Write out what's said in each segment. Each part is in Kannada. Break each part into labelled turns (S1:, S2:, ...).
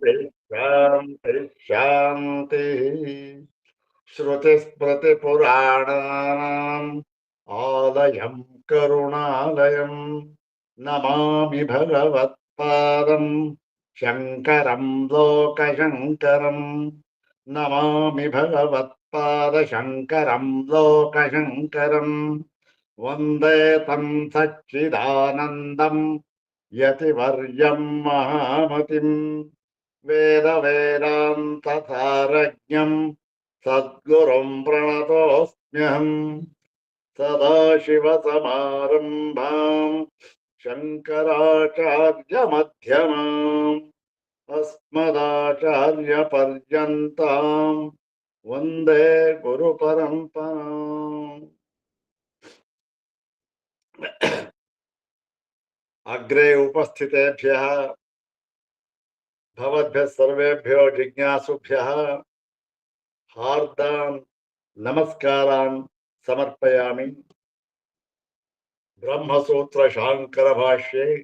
S1: शांति शांति। श्रुतिस्मृतिपुराणानाम् आलयम् करुणालयम् नमामि भगवत्पादम् शङ्करम् लोकशङ्करम्। नमामि भगवत्पादशङ्करम् लोकशङ्करम्। वन्दे तम् सच्चिदानन्दम् यतिवर्यम् महामतिम् वेदवेदान्तसारज्ञम् सद्गुरुम् प्रणतोऽस्म्यहम्। सदाशिवसमारम्भाम् शङ्कराचार्यमध्यमाम् अस्मदाचार्यपर्यन्ताम् वन्दे गुरुपरम्पराम्। अग्रे उपस्थितेभ्यः भवद्भ्यः सर्वेभ्यो जिज्ञासुभ्यः हार्दान् नमस्कारान् समर्पयामि। ब्रह्मसूत्र शांकर भाष्ये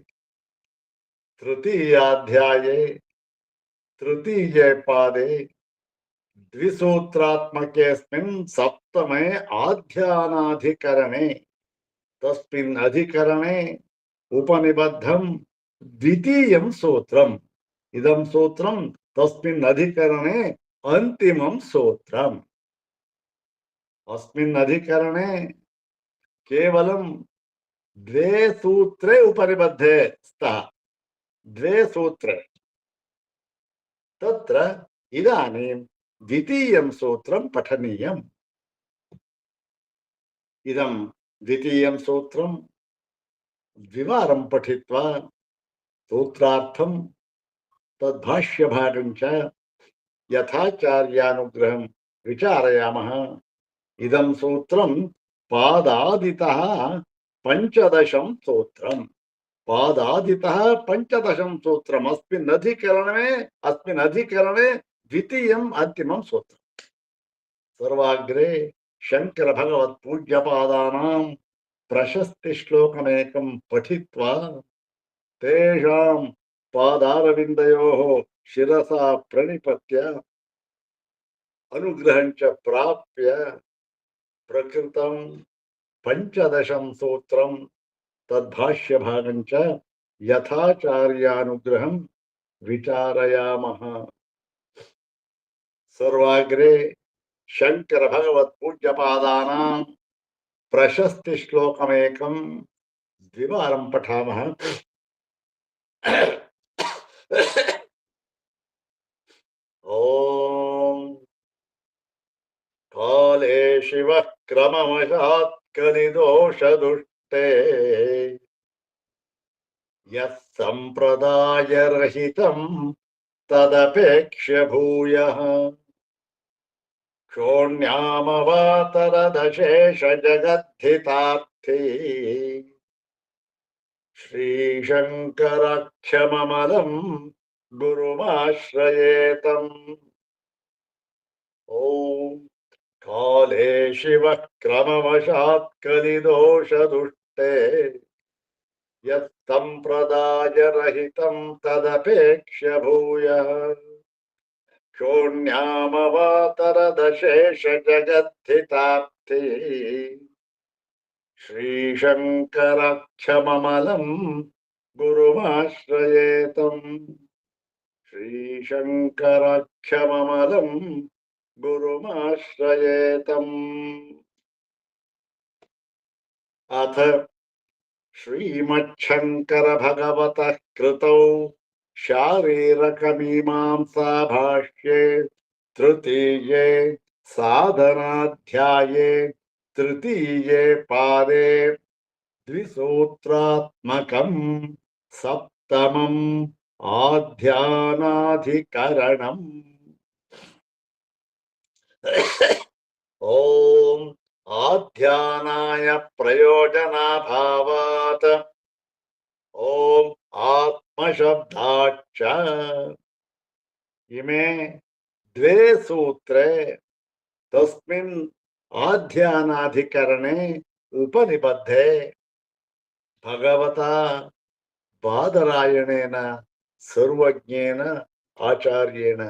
S1: तृतीयाध्याये तृतीये पादे द्विसूत्रात्मकेऽस्मिन् सप्तमे आध्यानाधिकरणे तस्मिन् अधिकरणे उपनिबद्धं द्वितीयं सूत्रम्। इदं सूत्रं तस्मिन् अधिकरणे अन्तिमं सूत्रम्। अस्मिन् अधिकरणे केवलं द्वे सूत्रे उपनिबद्धे स्तः। द्वे सूत्रे तत्र इदानीं द्वितीयं सूत्रं पठनीयम्। इदं द्वितीयं सूत्रं द्विवारं पठित्वा सूत्रार्थं तद्भाष्यभागं च यथाचार्यानुग्रहं विचारयामः। इदं सूत्रं पादादितः पञ्चदशं सूत्रम्। पादादितः पञ्चदशं सूत्रम्। अस्मिन् अधिकरणे द्वितीयम् अन्तिमं सूत्रम्। सर्वाग्रे शंकर भगवत् पूज्यपादानां प्रशस्ति श्लोकमेकं पठित्वा तेषां पादारविन्दयोः शिरसा प्रणिपत्य अनुग्रहं च प्राप्य प्रकृतं पञ्चदशं सूत्रं तद्भाष्यभागं च यथाचार्यानुग्रहं विचारयामः। सर्वाग्रे शंकर भगवत् पूज्यपादानां प्रशस्ति श्लोकमेकं द्विवारं पठामः। ओम काले शिवः क्रमवशात् कलिदोषदुष्टे यः सम्प्रदायरहितं तदपेक्ष्य भूयः क्षोण्यामवातरदशेष जगद्धितार्थी श्रीशङ्करक्षममलं गुरुमाश्रयेतम्। ॐ काले शिवः क्रमवशात् कलिदोषदुष्टे यत् सम्प्रदायरहितं तदपेक्ष्य भूयः क्षोण्यामवातरदशेष जगद्धितार्थी श्रीशङ्करक्षममलं गुरुमाश्रयेतम्। श्रीशङ्करक्षममलं गुरुमाश्रयेतम्। अथ श्रीमच्छङ्कर भगवतः कृतौ शारीरकमीमांसा भाष्ये तृतीये साधनाध्याये तृतीये पादे द्विसूत्रात्मकं सप्तमम् आध्यानाधिकरणम्। ओम आध्यानाय प्रयोजनाभावात् ओम आत्मशब्दाच्च इमे द्वे सूत्रे तस्मिन् आध्यानाधिकरणे उपनिबद्धे भगवता बादरायणेन सर्वज्ञेन ಆಚಾರ್ಯೇಣ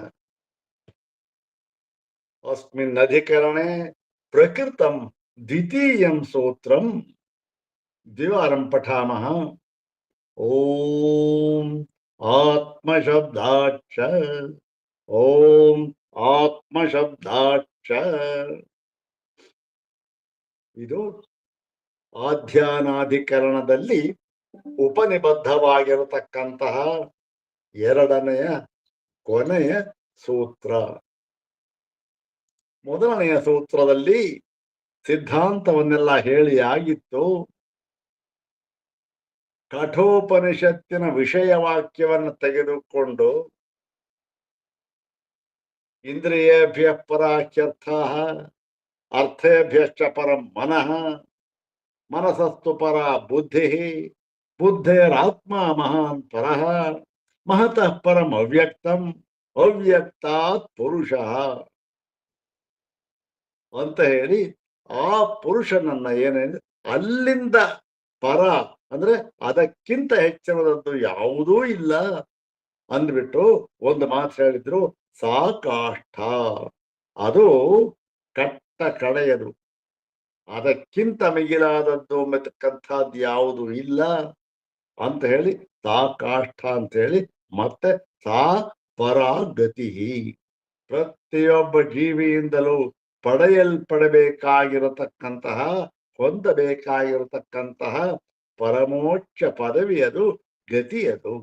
S1: अस्मिन् अधिकरणे प्रकृतं द्वितीयं सूत्रं द्विवारं पठामः। ओम आत्मशब्दाच्च ओम आत्मशब्दाच्च ಇದು ಆಧ್ಯಾನಾಧಿಕರಣದಲ್ಲಿ ಉಪನಿಬದ್ಧವಾಗಿರತಕ್ಕಂತಹ ಎರಡನೆಯ ಕೊನೆಯ ಸೂತ್ರ. ಮೊದಲನೆಯ ಸೂತ್ರದಲ್ಲಿ ಸಿದ್ಧಾಂತವನ್ನೆಲ್ಲ ಹೇಳಿ ಆಗಿತ್ತು. ಕಠೋಪನಿಷತ್ತಿನ ವಿಷಯವಾಕ್ಯವನ್ನು ತೆಗೆದುಕೊಂಡು ಇಂದ್ರಿಯೇಭ್ಯ ಪರಾಖ್ಯರ್ಥ ಅರ್ಥೇಭ್ಯಶ್ಚ ಪರಂ ಮನಃ ಮನಸಸ್ತು ಪರ ಬುದ್ಧಿ ಬುದ್ಧೇರಾತ್ಮ ಮಹಾನ್ ಪರಃ ಮಹತಃ ಪರಂ ಅವ್ಯಕ್ತಂ ಅವ್ಯಕ್ತಾತ್ ಪುರುಷಃ ಅಂತ ಹೇಳಿ ಆ ಪುರುಷನನ್ನ ಏನೇನು ಅಲ್ಲಿಂದ ಪರ ಅಂದ್ರೆ ಅದಕ್ಕಿಂತ ಹೆಚ್ಚಿನದದ್ದು ಯಾವುದೂ ಇಲ್ಲ ಅಂದ್ಬಿಟ್ಟು ಒಂದು ಮಾತು ಹೇಳಿದ್ರು, ಸಾಕಾಷ್ಠ, ಅದು ಕಟ್ಟ ಕಡೆಯದು, ಅದಕ್ಕಿಂತ ಮಿಗಿಲಾದದ್ದು ಎಂಬತಕ್ಕಂಥದ್ದು ಯಾವುದು ಇಲ್ಲ ಅಂತ ಹೇಳಿ ಸಾಕಾಷ್ಠ ಅಂತ ಹೇಳಿ ಮತ್ತೆ ಸಾ ಪರಾಗತಿ, ಪ್ರತಿಯೊಬ್ಬ ಜೀವಿಯಿಂದಲೂ ಪಡೆಯಲ್ಪಡಬೇಕಾಗಿರತಕ್ಕಂತಹ ಹೊಂದಬೇಕಾಗಿರತಕ್ಕಂತಹ ಪರಮೋಚ್ಚ ಪದವಿಯದು, ಗತಿಯದು.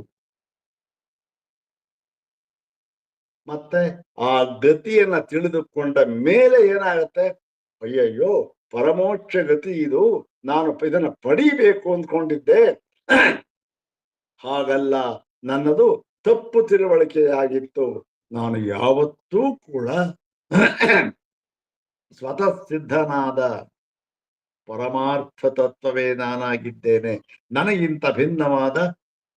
S1: ಮತ್ತೆ ಆ ಗತಿಯನ್ನ ತಿಳಿದುಕೊಂಡ ಮೇಲೆ ಏನಾಗುತ್ತೆ, ಅಯ್ಯಯ್ಯೋ ಪರಮೋಚ್ಚ ಗತಿ ಇದು, ನಾನು ಇದನ್ನ ಪಡಿಬೇಕು ಅಂದ್ಕೊಂಡಿದ್ದೆ, ಹಾಗಲ್ಲ, ನನ್ನದು ತಪ್ಪು ತಿಳುವಳಿಕೆಯಾಗಿತ್ತು, ನಾನು ಯಾವತ್ತೂ ಕೂಡ ಸ್ವತಃ ಸಿದ್ಧನಾದ ಪರಮಾರ್ಥ ತತ್ವವೇ ನಾನಾಗಿದ್ದೇನೆ, ನನಗಿಂತ ಭಿನ್ನವಾದ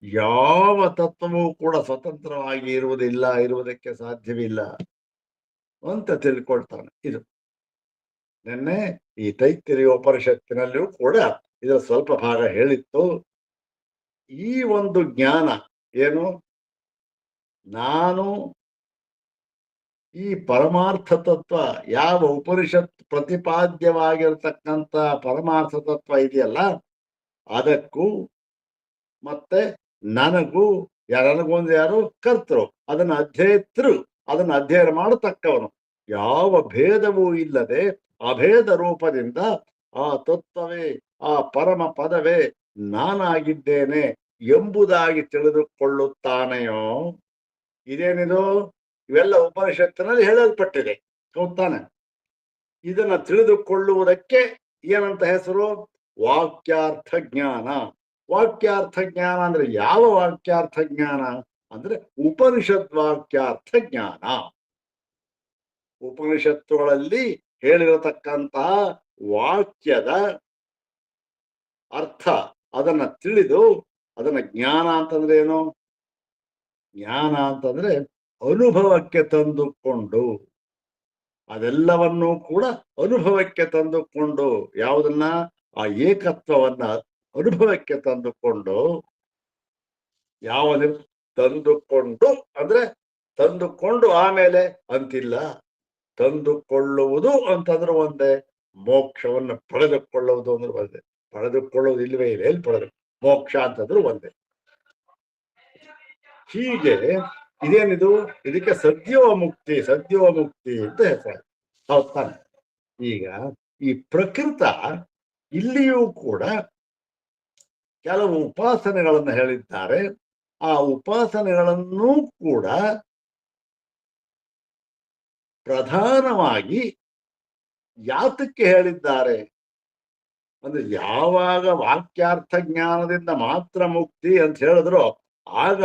S1: ಯಾವ ತತ್ವವೂ ಕೂಡ ಸ್ವತಂತ್ರವಾಗಿ ಇರುವುದಿಲ್ಲ, ಇರುವುದಕ್ಕೆ ಸಾಧ್ಯವಿಲ್ಲ ಅಂತ ತಿಳ್ಕೊಳ್ತಾನೆ. ಇದು ನಿನ್ನೆ ಈ ತೈತ್ತಿರೀಯೋಪನಿಷತ್ತಿನಲ್ಲಿಯೂ ಕೂಡ ಇದರ ಸ್ವಲ್ಪ ಭಾಗ ಹೇಳಿತ್ತು. ಈ ಒಂದು ಜ್ಞಾನ ಏನು, ನಾನು ಈ ಪರಮಾರ್ಥ ತತ್ವ, ಯಾವ ಉಪನಿಷತ್ ಪ್ರತಿಪಾದ್ಯವಾಗಿರತಕ್ಕಂಥ ಪರಮಾರ್ಥ ತತ್ವ ಇದೆಯಲ್ಲ, ಅದಕ್ಕೂ ಮತ್ತೆ ನನಗೂ, ನನಗೊಂದು ಯಾರು ಕರ್ತರು, ಅದನ್ನ ಅಧ್ಯೇತೃ, ಅದನ್ನ ಅಧ್ಯಯನ ಮಾಡತಕ್ಕವನು, ಯಾವ ಭೇದವೂ ಇಲ್ಲದೆ ಅಭೇದ ರೂಪದಿಂದ ಆ ತತ್ವವೇ, ಆ ಪರಮ ಪದವೇ ನಾನಾಗಿದ್ದೇನೆ ಎಂಬುದಾಗಿ ತಿಳಿದುಕೊಳ್ಳುತ್ತಾನೆಯೋ, ಇದೇನಿದು, ಇವೆಲ್ಲ ಉಪನಿಷತ್ತಿನಲ್ಲಿ ಹೇಳಲ್ಪಟ್ಟಿದೆ, ಹೌದಾನೆ? ಇದನ್ನ ತಿಳಿದುಕೊಳ್ಳುವುದಕ್ಕೆ ಏನಂತ ಹೆಸರು? ವಾಕ್ಯಾರ್ಥ ಜ್ಞಾನ. ವಾಕ್ಯಾರ್ಥ ಜ್ಞಾನ ಅಂದ್ರೆ ಯಾವ ವಾಕ್ಯಾರ್ಥ ಜ್ಞಾನ ಅಂದ್ರೆ ಉಪನಿಷತ್ ವಾಕ್ಯಾರ್ಥ ಜ್ಞಾನ. ಉಪನಿಷತ್ತುಗಳಲ್ಲಿ ಹೇಳಿರತಕ್ಕಂತಹ ವಾಕ್ಯದ ಅರ್ಥ ಅದನ್ನ ತಿಳಿದು, ಅದನ್ನ ಜ್ಞಾನ ಅಂತಂದ್ರೆ ಏನು? ಜ್ಞಾನ ಅಂತಂದ್ರೆ ಅನುಭವಕ್ಕೆ ತಂದುಕೊಂಡು, ಅದೆಲ್ಲವನ್ನೂ ಕೂಡ ಅನುಭವಕ್ಕೆ ತಂದುಕೊಂಡು, ಯಾವುದನ್ನ? ಆ ಏಕತ್ವವನ್ನ ಅನುಭವಕ್ಕೆ ತಂದುಕೊಂಡು, ಯಾವುದು ತಂದುಕೊಂಡು ಅಂದ್ರೆ ತಂದುಕೊಂಡು ಆಮೇಲೆ ಅಂತಿಲ್ಲ, ತಂದುಕೊಳ್ಳುವುದು ಅಂತಂದ್ರೆ ಒಂದೇ, ಮೋಕ್ಷವನ್ನು ಪಡೆದುಕೊಳ್ಳುವುದು ಅಂದ್ರೆ ಒಂದೇ. ಪಡೆದುಕೊಳ್ಳುವುದು ಇಲ್ವೇ ಇಲ್ಲ, ಎಲ್ಲಿ ಪಡೆದು ಮೋಕ್ಷ ಅಂತಂದ್ರೆ ಒಂದೇ. ಹೀಗೆ ಇದೇನಿದು, ಇದಕ್ಕೆ ಸದ್ಯೋಮುಕ್ತಿ, ಸದ್ಯೋಮುಕ್ತಿ ಅಂತ ಹೆಸರು, ಹೌದ್ ತಾನೆ? ಈಗ ಈ ಪ್ರಕೃತ ಇಲ್ಲಿಯೂ ಕೂಡ ಕೆಲವು ಉಪಾಸನೆಗಳನ್ನು ಹೇಳಿದ್ದಾರೆ. ಆ ಉಪಾಸನೆಗಳನ್ನು ಕೂಡ ಪ್ರಧಾನವಾಗಿ ಯಾತಕ್ಕೆ ಹೇಳಿದ್ದಾರೆ ಅಂದ್ರೆ, ಯಾವಾಗ ವಾಕ್ಯಾರ್ಥ ಜ್ಞಾನದಿಂದ ಮಾತ್ರ ಮುಕ್ತಿ ಅಂತ ಹೇಳಿದ್ರು, ಆಗ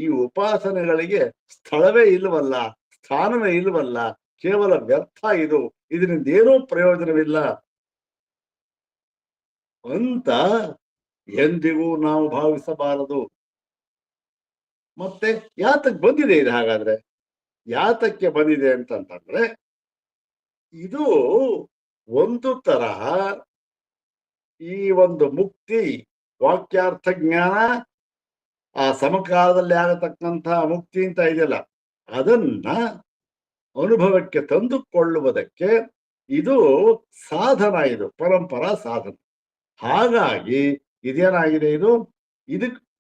S1: ಈ ಉಪಾಸನೆಗಳಿಗೆ ಸ್ಥಳವೇ ಇಲ್ವಲ್ಲ, ಸ್ಥಾನವೇ ಇಲ್ವಲ್ಲ, ಕೇವಲ ವ್ಯರ್ಥ, ಇದು, ಇದರಿಂದ ಏನೂ ಪ್ರಯೋಜನವಿಲ್ಲ ಅಂತ ಎಂದಿಗೂ ನಾವು ಭಾವಿಸಬಾರದು. ಮತ್ತೆ ಯಾತಕ್ಕೆ ಬಂದಿದೆ ಇದು? ಹಾಗಾದ್ರೆ ಯಾತಕ್ಕೆ ಬಂದಿದೆ ಅಂತಂತಂದ್ರೆ, ಇದು ಒಂದು ತರಹ ಈ ಒಂದು ಮುಕ್ತಿ, ವಾಕ್ಯಾರ್ಥ ಜ್ಞಾನ, ಆ ಸಮಕಾಲದಲ್ಲಿ ಆಗತಕ್ಕಂತಹ ಮುಕ್ತಿ ಅಂತ ಇದೆಯಲ್ಲ, ಅದನ್ನ ಅನುಭವಕ್ಕೆ ತಂದುಕೊಳ್ಳುವುದಕ್ಕೆ ಇದು ಸಾಧನ, ಇದು ಪರಂಪರಾ ಸಾಧನ. ಹಾಗಾಗಿ ಇದೇನಾಗಿದೆ,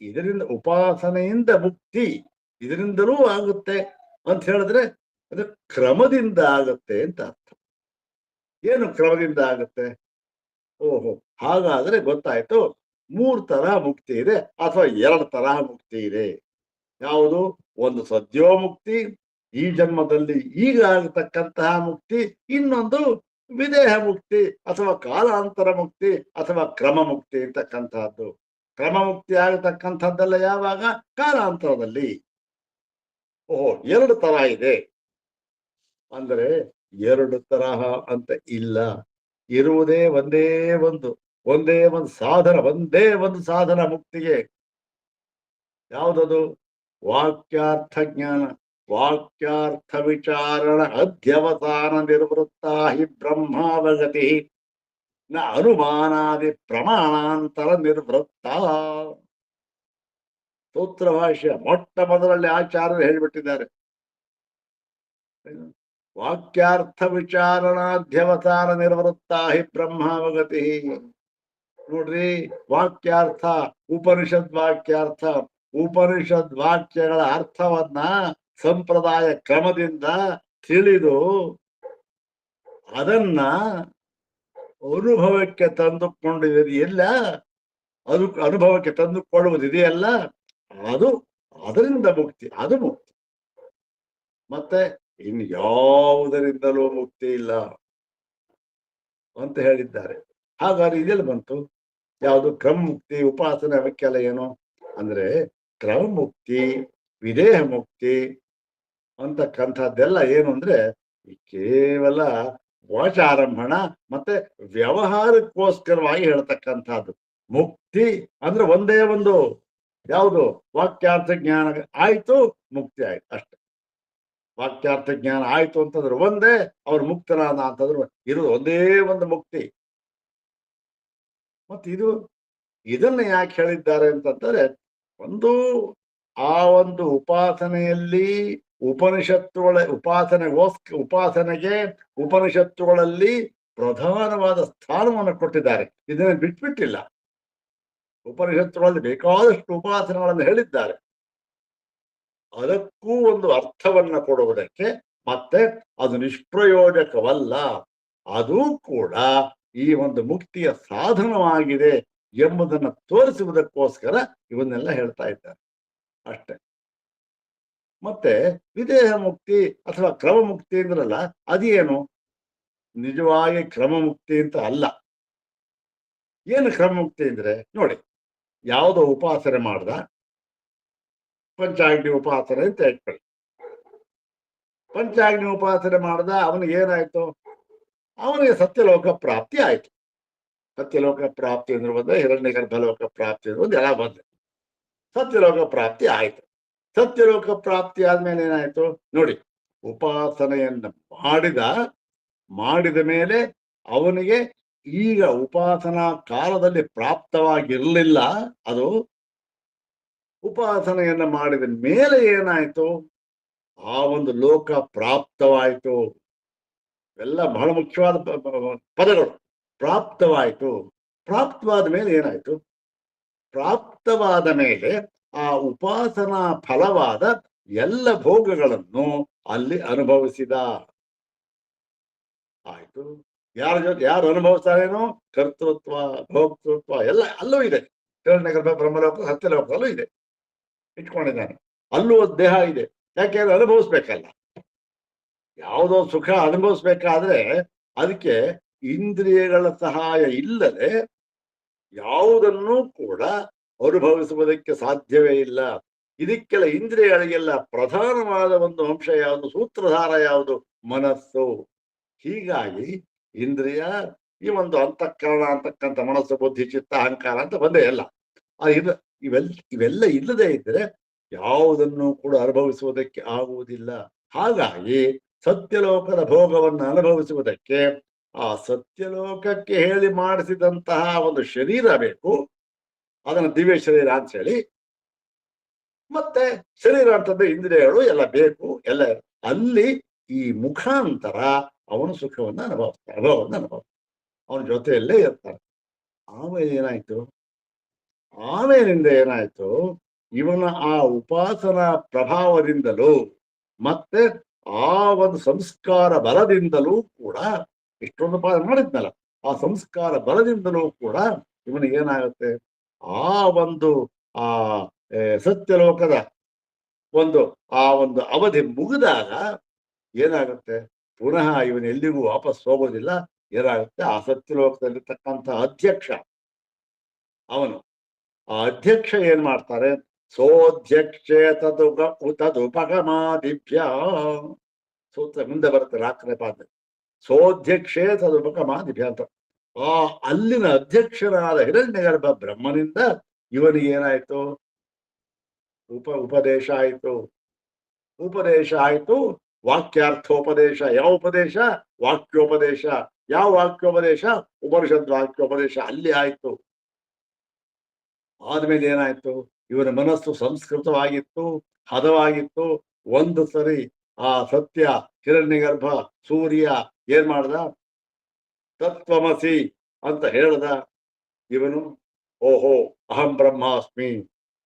S1: ಇದರಿಂದ ಉಪಾಸನೆಯಿಂದ ಮುಕ್ತಿ ಇದರಿಂದಲೂ ಆಗುತ್ತೆ ಅಂತ ಹೇಳಿದ್ರೆ ಅದು ಕ್ರಮದಿಂದ ಆಗುತ್ತೆ ಅಂತ ಅರ್ಥ. ಏನು ಕ್ರಮದಿಂದ ಆಗುತ್ತೆ? ಓಹೋ, ಹಾಗಾದ್ರೆ ಗೊತ್ತಾಯ್ತು, 3 ತರಹ ಮುಕ್ತಿ ಇದೆ ಅಥವಾ 2 ತರಹ ಮುಕ್ತಿ ಇದೆ. ಯಾವುದು? ಒಂದು ಸದ್ಯೋಮುಕ್ತಿ, ಈ ಜನ್ಮದಲ್ಲಿ ಈಗ ಆಗತಕ್ಕಂತಹ ಮುಕ್ತಿ. ಇನ್ನೊಂದು ವಿದೇಹ ಮುಕ್ತಿ ಅಥವಾ ಕಾಲಾಂತರ ಮುಕ್ತಿ ಅಥವಾ ಕ್ರಮ ಮುಕ್ತಿ ಅಂತಕ್ಕಂತಹದ್ದು. ಕ್ರಮ ಮುಕ್ತಿ ಆಗತಕ್ಕಂಥದ್ದೆಲ್ಲ ಯಾವಾಗ? ಕಾಲಾಂತರದಲ್ಲಿ. ಓಹೋ, 2 ತರ ಇದೆ ಅಂದ್ರೆ 2 ತರಹ ಅಂತ ಇಲ್ಲ. ಇರುವುದೇ ಒಂದೇ ಒಂದು ಸಾಧನ, ಒಂದೇ ಒಂದು ಸಾಧನ ಮುಕ್ತಿಗೆ. ಯಾವುದದು? ವಾಕ್ಯಾರ್ಥ ಜ್ಞಾನ. ವಾಕ್ಯಾರ್ಥ ವಿಚಾರಣ ಅಧ್ಯವಸಾನ ನಿರ್ವೃತ್ತಾ ಹಿ ಬ್ರಹ್ಮಾವಗತಿ ನ ಅನುಮಾನಾದಿ ಪ್ರಮಾಣಾಂತರ ನಿರ್ವೃತ್ತ. ಸೂತ್ರ ಭಾಷ್ಯ ಮೊಟ್ಟ ಮೊದಲಲ್ಲಿ ಆಚಾರ್ಯರು ಹೇಳಿಬಿಟ್ಟಿದ್ದಾರೆ. ವಾಕ್ಯಾರ್ಥ ವಿಚಾರಣಾಧ್ಯವಸಾನ ನಿರ್ವೃತ್ತಾ ಹಿ ಬ್ರಹ್ಮಾವಗತಿ. ನೋಡ್ರಿ, ವಾಕ್ಯಾರ್ಥ, ಉಪನಿಷದ್ ವಾಕ್ಯಾರ್ಥ, ಉಪನಿಷದ್ ವಾಕ್ಯಗಳ ಅರ್ಥವನ್ನ ಸಂಪ್ರದಾಯ ಕ್ರಮದಿಂದ ತಿಳಿದು ಅದನ್ನ ಅನುಭವಕ್ಕೆ ತಂದುಕೊಂಡಿದೆಯಲ್ಲ, ಅದು ಅನುಭವಕ್ಕೆ ತಂದುಕೊಳ್ಳುವುದಿದೆಯಲ್ಲ, ಅದು ಅದರಿಂದ ಮುಕ್ತಿ, ಅದು ಮುಕ್ತಿ. ಮತ್ತೆ ಇನ್ಯಾವುದರಿಂದಲೂ ಮುಕ್ತಿ ಇಲ್ಲ ಅಂತ ಹೇಳಿದ್ದಾರೆ. ಹಾಗಾದ್ರೆ ಇದೆಲ್ಲ ಬಂತು? ಯಾವುದು? ಕ್ರಮ ಮುಕ್ತಿ, ಉಪಾಸನೆ, ಅವಕ್ಕೆಲ್ಲ ಏನು ಅಂದ್ರೆ ಕ್ರಮ ಮುಕ್ತಿ, ವಿದೇಹ ಮುಕ್ತಿ ಅಂತಕ್ಕಂಥದ್ದೆಲ್ಲ ಏನು ಅಂದ್ರೆ ಕೇವಲ ವಾಚಾರಂಭಣ ಮತ್ತೆ ವ್ಯವಹಾರಕ್ಕೋಸ್ಕರವಾಗಿ ಹೇಳ್ತಕ್ಕಂಥದ್ದು. ಮುಕ್ತಿ ಅಂದ್ರೆ ಒಂದೇ ಒಂದು, ಯಾವುದು? ವಾಕ್ಯಾರ್ಥ ಜ್ಞಾನ ಆಯ್ತು, ಮುಕ್ತಿ ಆಯ್ತು ಅಷ್ಟೆ. ವಾಕ್ಯಾರ್ಥ ಜ್ಞಾನ ಆಯ್ತು ಅಂತಂದ್ರೆ ಒಂದೇ, ಅವ್ರು ಮುಕ್ತನಾದ ಅಂತಂದ್ರು ಇರೋದು ಒಂದೇ ಒಂದು ಮುಕ್ತಿ. ಮತ್ತೆ ಇದನ್ನ ಯಾಕೆ ಹೇಳಿದ್ದಾರೆ ಅಂತಂದ್ರೆ, ಒಂದು ಆ ಒಂದು ಉಪಾಸನೆಯಲ್ಲಿ ಉಪಾಸನೆಗೆ ಉಪನಿಷತ್ತುಗಳಲ್ಲಿ ಪ್ರಧಾನವಾದ ಸ್ಥಾನವನ್ನು ಕೊಟ್ಟಿದ್ದಾರೆ. ಇದನ್ನ ಬಿಟ್ಬಿಟ್ಟಿಲ್ಲ. ಉಪನಿಷತ್ತುಗಳಲ್ಲಿ ಬೇಕಾದಷ್ಟು ಉಪಾಸನೆಗಳನ್ನು ಹೇಳಿದ್ದಾರೆ. ಅದಕ್ಕೂ ಒಂದು ಅರ್ಥವನ್ನ ಕೊಡುವುದಕ್ಕೆ, ಮತ್ತೆ ಅದು ನಿಷ್ಪ್ರಯೋಜಕವಲ್ಲ, ಅದು ಕೂಡ ಈ ಒಂದು ಮುಕ್ತಿಯ ಸಾಧನವಾಗಿದೆ ಎಂಬುದನ್ನು ತೋರಿಸುವುದಕ್ಕೋಸ್ಕರ ಇವನ್ನೆಲ್ಲ ಹೇಳ್ತಾ ಇದ್ದಾರೆ ಅಷ್ಟೆ. ಮತ್ತೆ ವಿದೇಹ ಮುಕ್ತಿ ಅಥವಾ ಕ್ರಮ ಮುಕ್ತಿ ಅಂದ್ರಲ್ಲ, ಅದೇನು? ನಿಜವಾಗಿ ಕ್ರಮ ಮುಕ್ತಿ ಅಂತ ಅಲ್ಲ. ಏನು ಕ್ರಮ ಮುಕ್ತಿ ಅಂದ್ರೆ, ನೋಡಿ, ಯಾವುದೋ ಉಪಾಸನೆ ಮಾಡ್ದ, ಪಂಚಾಗ್ನಿ ಉಪಾಸನೆ ಅಂತ ಹೇಳ್ಕೊಳ್ಳಿ. ಪಂಚಾಗ್ನಿ ಉಪಾಸನೆ ಮಾಡ್ದ, ಅವನಿಗೆ ಏನಾಯ್ತು? ಅವನಿಗೆ ಸತ್ಯಲೋಕ ಪ್ರಾಪ್ತಿ ಆಯ್ತು. ಸತ್ಯಲೋಕ ಪ್ರಾಪ್ತಿ ಅಂದ್ರೆ ಬಂದ, ಹಿರಣ್ಯ ಗರ್ಭಲೋಕ ಪ್ರಾಪ್ತಿ ಅಂದ್ರೆ ಒಂದು ಎಲ್ಲ ಬಂದ, ಸತ್ಯಲೋಕ ಪ್ರಾಪ್ತಿ ಆಯ್ತು. ಸತ್ಯಲೋಕ ಪ್ರಾಪ್ತಿ ಆದ್ಮೇಲೆ ಏನಾಯ್ತು ನೋಡಿ? ಉಪಾಸನೆಯನ್ನ ಮಾಡಿದ ಮೇಲೆ ಅವನಿಗೆ ಈಗ ಉಪಾಸನಾ ಕಾಲದಲ್ಲಿ ಪ್ರಾಪ್ತವಾಗಿರ್ಲಿಲ್ಲ, ಅದು ಉಪಾಸನೆಯನ್ನ ಮಾಡಿದ ಮೇಲೆ ಏನಾಯ್ತು? ಆ ಒಂದು ಲೋಕ ಪ್ರಾಪ್ತವಾಯ್ತು. ಎಲ್ಲ ಬಹಳ ಮುಖ್ಯವಾದ ಪದಗಳು. ಪ್ರಾಪ್ತವಾಯ್ತು. ಪ್ರಾಪ್ತವಾದ ಮೇಲೆ ಏನಾಯ್ತು? ಪ್ರಾಪ್ತವಾದ ಮೇಲೆ ಆ ಉಪಾಸನಾ ಫಲವಾದ ಎಲ್ಲ ಭೋಗಗಳನ್ನು ಅಲ್ಲಿ ಅನುಭವಿಸಿದ. ಆಯ್ತು. ಯಾರು ಅನುಭವಿಸ್ತಾರೇನೋ? ಕರ್ತೃತ್ವ, ಭೋಕ್ತೃತ್ವ ಎಲ್ಲ ಅಲ್ಲೂ ಇದೆ. ಹಿರಣ್ಯಗರ್ಭ, ಬ್ರಹ್ಮಲೋಕ, ಸತ್ಯಲೋಕದಲ್ಲೂ ಇದೆ, ಇಟ್ಕೊಂಡಿದ್ದಾನೆ. ಅಲ್ಲೂ ದೇಹ ಇದೆ. ಯಾಕೆಂದ್ರೆ ಅನುಭವಿಸ್ಬೇಕಲ್ಲ. ಯಾವುದೋ ಸುಖ ಅನುಭವಿಸ್ಬೇಕಾದ್ರೆ ಅದಕ್ಕೆ ಇಂದ್ರಿಯಗಳ ಸಹಾಯ ಇಲ್ಲದೆ ಯಾವುದನ್ನೂ ಕೂಡ ಅನುಭವಿಸುವುದಕ್ಕೆ ಸಾಧ್ಯವೇ ಇಲ್ಲ. ಇದಕ್ಕೆಲ್ಲ ಇಂದ್ರಿಯಗಳಿಗೆಲ್ಲ ಪ್ರಧಾನವಾದ ಒಂದು ಅಂಶ ಯಾವುದು? ಸೂತ್ರಧಾರ ಯಾವುದು? ಮನಸ್ಸು. ಹೀಗಾಗಿ ಇಂದ್ರಿಯ, ಈ ಒಂದು ಅಂತಃಕರಣ ಅಂತಕ್ಕಂಥ ಮನಸ್ಸು, ಬುದ್ಧಿ, ಚಿತ್ತ, ಅಹಂಕಾರ ಅಂತ ಬಂದೇ ಇಲ್ಲ. ಇವೆಲ್ಲ ಇಲ್ಲದೆ ಇದ್ರೆ ಯಾವುದನ್ನು ಕೂಡ ಅನುಭವಿಸುವುದಕ್ಕೆ ಆಗುವುದಿಲ್ಲ. ಹಾಗಾಗಿ ಸತ್ಯಲೋಕದ ಭೋಗವನ್ನು ಅನುಭವಿಸುವುದಕ್ಕೆ ಆ ಸತ್ಯಲೋಕಕ್ಕೆ ಹೇಳಿ ಮಾಡಿಸಿದಂತಹ ಒಂದು ಶರೀರ ಬೇಕು. ಅದನ್ನು ದಿವ್ಯ ಶರೀರ ಅಂತ ಹೇಳಿ ಮತ್ತೆ ಶರೀರ ಅಂತಂದ್ರೆ ಇಂದ್ರಿಯಗಳು ಎಲ್ಲ ಬೇಕು, ಎಲ್ಲ ಅಲ್ಲಿ ಈ ಮುಖಾಂತರ ಅವನು ಸುಖವನ್ನ ಅನುಭವವನ್ನು ಅವನ ಜೊತೆಯಲ್ಲೇ ಇರ್ತಾನೆ. ಆಮೇಲೆ ಏನಾಯ್ತು, ಆಮೇಲಿಂದ ಏನಾಯ್ತು, ಇವನ ಆ ಉಪಾಸನಾ ಪ್ರಭಾವದಿಂದಲೂ ಮತ್ತೆ ಆ ಒಂದು ಸಂಸ್ಕಾರ ಬಲದಿಂದಲೂ ಕೂಡ, ಇಷ್ಟೊಂದು ಮಾಡಿದ್ನಲ್ಲ, ಆ ಸಂಸ್ಕಾರ ಬಲದಿಂದಲೂ ಕೂಡ ಇವನಿಗೆ ಏನಾಗುತ್ತೆ, ಆ ಒಂದು ಆ ಸತ್ಯಲೋಕದ ಆ ಒಂದು ಅವಧಿ ಮುಗಿದಾಗ ಏನಾಗುತ್ತೆ, ಪುನಃ ಇವನು ಎಲ್ಲಿಗೂ ವಾಪಸ್ ಹೋಗೋದಿಲ್ಲ. ಏನಾಗುತ್ತೆ, ಆ ಸತ್ಯಲೋಕದಲ್ಲಿರ್ತಕ್ಕಂಥ ಅಧ್ಯಕ್ಷ ಅವನು, ಆ ಅಧ್ಯಕ್ಷ ಏನ್ ಮಾಡ್ತಾರೆ, ಸೋಧ್ಯಕ್ಷೇ ತದುಪಗಮಾದಿಭ್ಯ ಸೂತ್ರ ಮುಂದೆ ಬರುತ್ತೆ ರಾತ್ರಿ ಪಾದ, ಸೋಧ್ಯಕ್ಷೇ ತದುಪಗಮಾದಿಭ್ಯ ಅಂತ. ಆ ಅಲ್ಲಿನ ಅಧ್ಯಕ್ಷರಾದ ಹಿರಣ್ಯಗರ್ಭ ಬ್ರಹ್ಮನಿಂದ ಇವನಿಗೆ ಏನಾಯ್ತು, ಉಪದೇಶ ಆಯ್ತು. ಉಪದೇಶ ಆಯ್ತು, ವಾಕ್ಯಾರ್ಥೋಪದೇಶ. ಯಾವ ಉಪದೇಶ? ವಾಕ್ಯೋಪದೇಶ. ಯಾವ ವಾಕ್ಯೋಪದೇಶ? ಉಪನಿಷದ್ ವಾಕ್ಯೋಪದೇಶ ಅಲ್ಲಿ ಆಯ್ತು. ಆದ್ಮೇಲೆ ಏನಾಯ್ತು, ಇವನ ಮನಸ್ಸು ಸಂಸ್ಕೃತವಾಗಿತ್ತು, ಹದವಾಗಿತ್ತು. ಒಂದು ಸರಿ ಆ ಸತ್ಯ ಹಿರಣ್ಯಗರ್ಭ ಸೂರ್ಯ ಏನ್ ಮಾಡ್ದ, ತತ್ವಮಸಿ ಅಂತ ಹೇಳ್ದ. ಇವನು ಓಹೋ ಅಹಂ ಬ್ರಹ್ಮಾಸ್ಮಿ